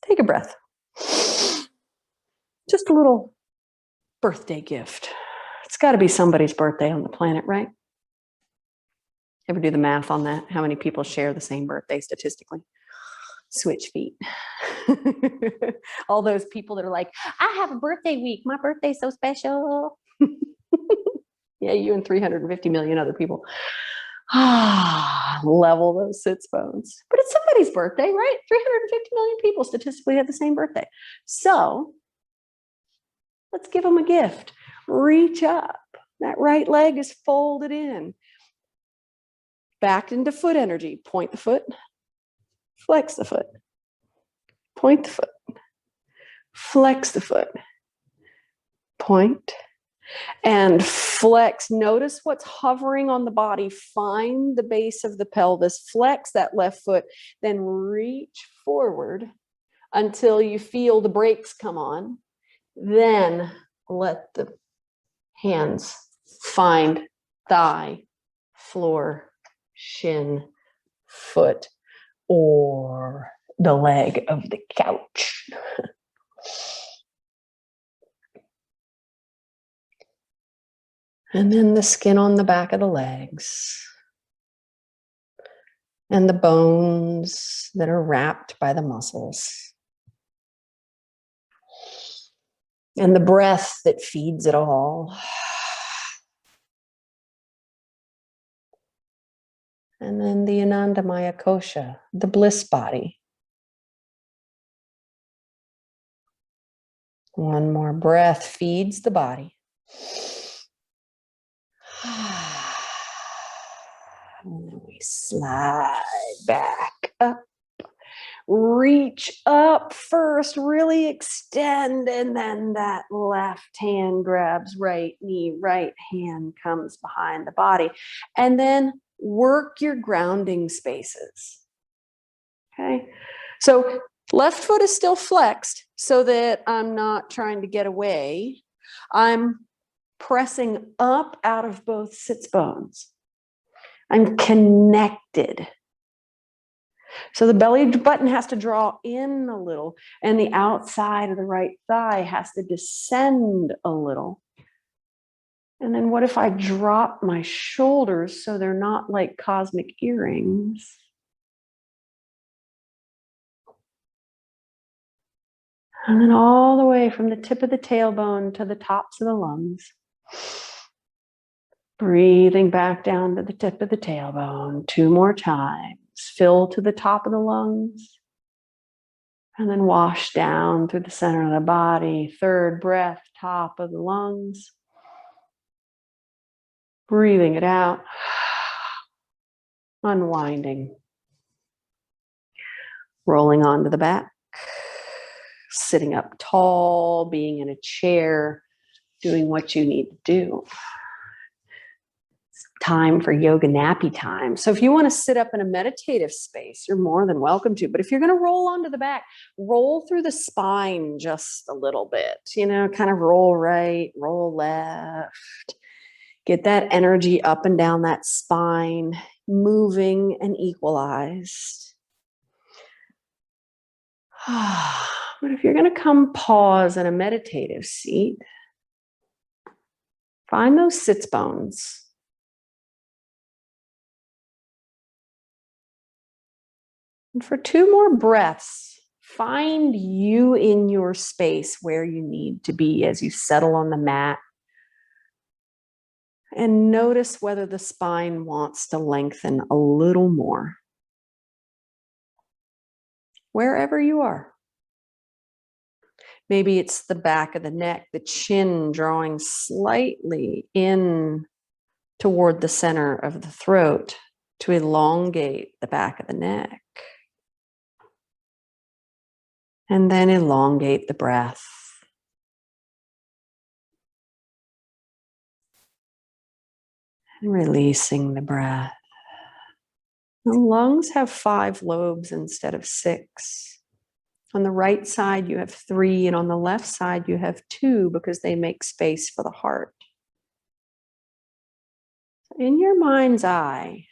S1: Take a breath. Just a little birthday gift. It's got to be somebody's birthday on the planet, right? Ever do the math on that? How many people share the same birthday statistically? Switch feet. All those people that are like, I have a birthday week. My birthday's so special. Yeah, you and 350 million other people. Level those sits bones. But it's somebody's birthday, right? 350 million people statistically have the same birthday. So let's give them a gift. Reach up. That right leg is folded in. Back into foot energy. Point the foot. Flex the foot. Point the foot. Flex the foot. Point and flex. Notice what's hovering on the body. Find the base of the pelvis. Flex that left foot. Then reach forward until you feel the brakes come on. Then let the hands find thigh, floor, shin, foot, or the leg of the couch. And then the skin on the back of the legs. And the bones that are wrapped by the muscles. And the breath that feeds it all. And then the Anandamaya Kosha, the bliss body. One more breath feeds the body. And then we slide back up. Reach up first, really extend, and then that left hand grabs right knee, right hand comes behind the body. And then work your grounding spaces. Okay, so left foot is still flexed so that I'm not trying to get away. I'm pressing up out of both sits bones. I'm connected. So the belly button has to draw in a little, and the outside of the right thigh has to descend a little. And then what if I drop my shoulders so they're not like cosmic earrings? And then all the way from the tip of the tailbone to the tops of the lungs. Breathing back down to the tip of the tailbone 2 more times. Fill to the top of the lungs. And then wash down through the center of the body. 3rd breath, top of the lungs. Breathing it out. Unwinding. Rolling onto the back. Sitting up tall, being in a chair, doing what you need to do. It's time for yoga nappy time. So if you want to sit up in a meditative space, you're more than welcome to. But if you're going to roll onto the back, roll through the spine just a little bit, kind of roll right, roll left. Get that energy up and down that spine, moving and equalized. But if you're going to come pause in a meditative seat, find those sits bones. And for 2 more breaths, find you in your space where you need to be as you settle on the mat. And notice whether the spine wants to lengthen a little more. Wherever you are. Maybe it's the back of the neck, the chin drawing slightly in toward the center of the throat to elongate the back of the neck. And then elongate the breath. And releasing the breath. The lungs have 5 lobes instead of 6. On the right side, you have 3, and on the left side, you have 2 because they make space for the heart. In your mind's eye,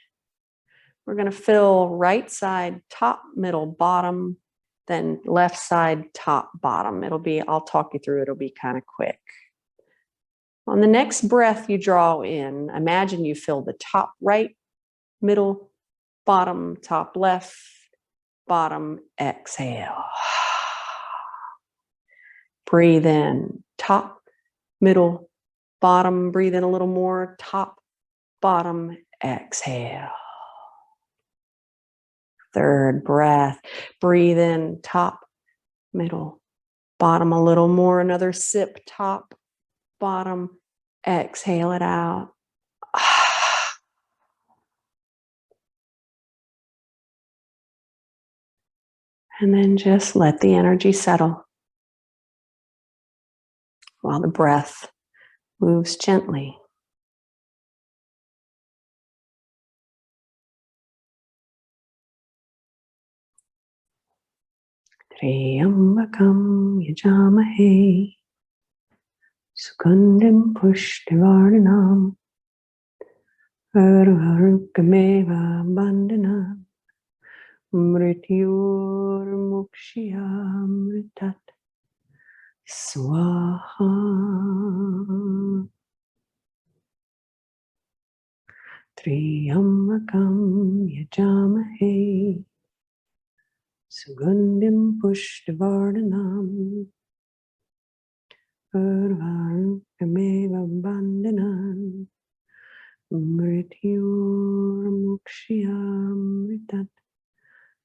S1: we're going to fill right side, top, middle, bottom, then left side, top, bottom. I'll talk you through it. It'll be kind of quick. On the next breath you draw in, imagine you fill the top right, middle, bottom, top left, bottom, exhale. Breathe in, top, middle, bottom. Breathe in a little more, top, bottom, exhale. 3rd breath, breathe in, top, middle, bottom a little more. Another sip, top, bottom, exhale it out. And then just let the energy settle while the breath moves gently. Triyambakam yajamahe sugandhim pushtivardhanam arvarukkameva bandhanam mrityurmukshiyamritat swaha. Triyambakam yajamahe sugandhim pushtivardhanam arvarukkameva bandhanam mrityurmukshiyamritat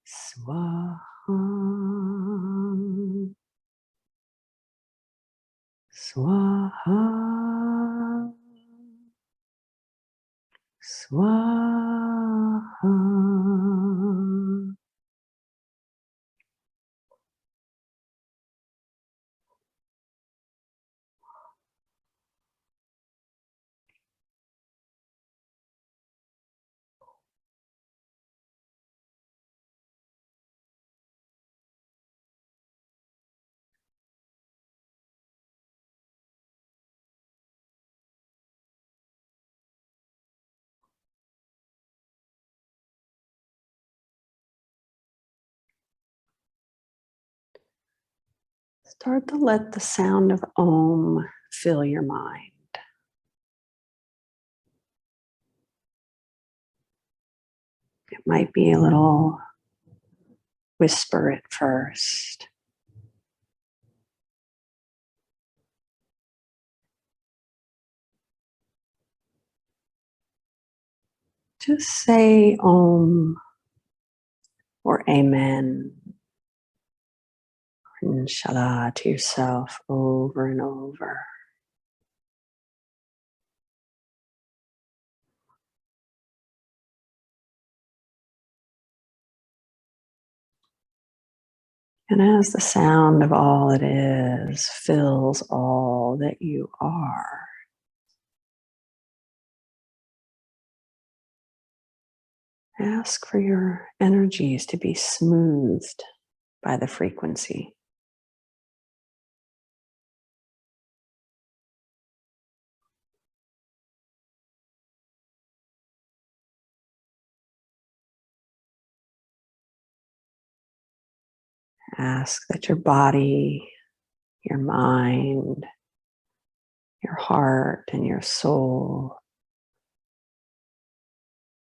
S1: swaha. Swaha. Swaha. Start to let the sound of Om fill your mind. might be a little whisper at first. Just say Om or Amen or Inshallah to yourself over and over. And as the sound of all it is fills all that you are, ask for your energies to be smoothed by the frequency. Ask that your body, your mind, your heart, and your soul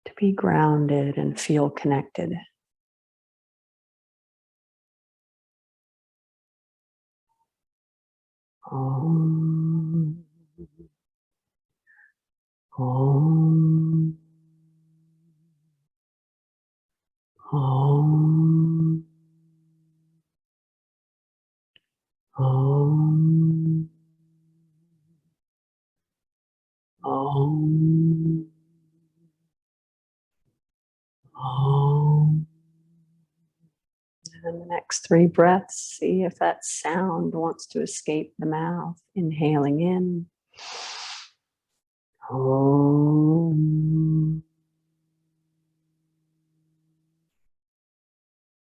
S1: to be grounded and feel connected. Om. Om. Om. Om. Om. Om. And the next 3 breaths, see if that sound wants to escape the mouth. Inhaling in. Om.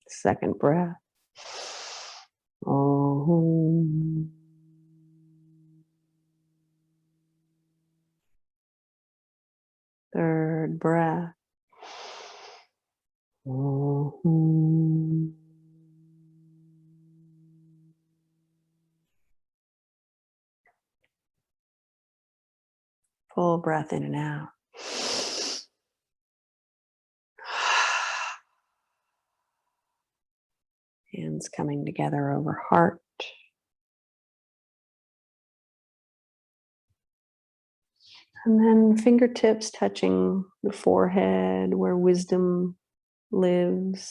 S1: Second breath. Om. Third breath. Om. Full breath in and out. Hands coming together over heart. And then fingertips touching the forehead where wisdom lives.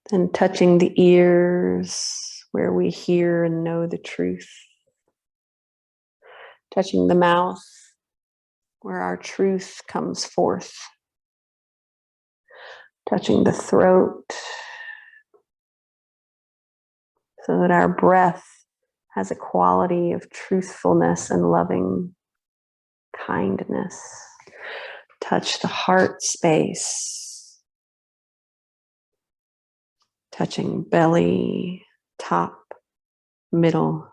S1: Then touching the ears where we hear and know the truth. Touching the mouth where our truth comes forth. Touching the throat so that our breath has a quality of truthfulness and loving kindness. Touch the heart space. Touching belly, top, middle,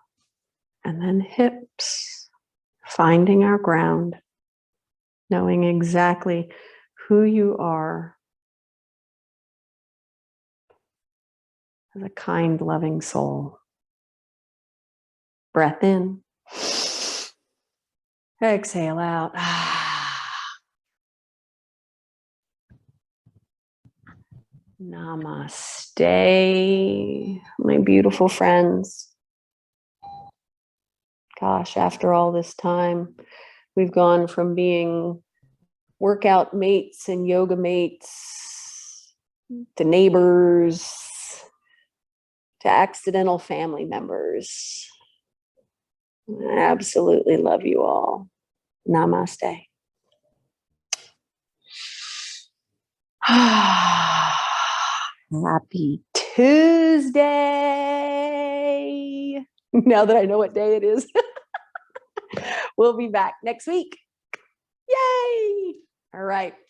S1: and then hips. Finding our ground. Knowing exactly who you are as a kind, loving soul. Breath in. Exhale out. Namaste, my beautiful friends. Gosh, after all this time, we've gone from being workout mates and yoga mates to neighbors to accidental family members. I absolutely love you all. Namaste. Happy Tuesday. Now that I know what day it is. We'll be back next week. Yay. All right.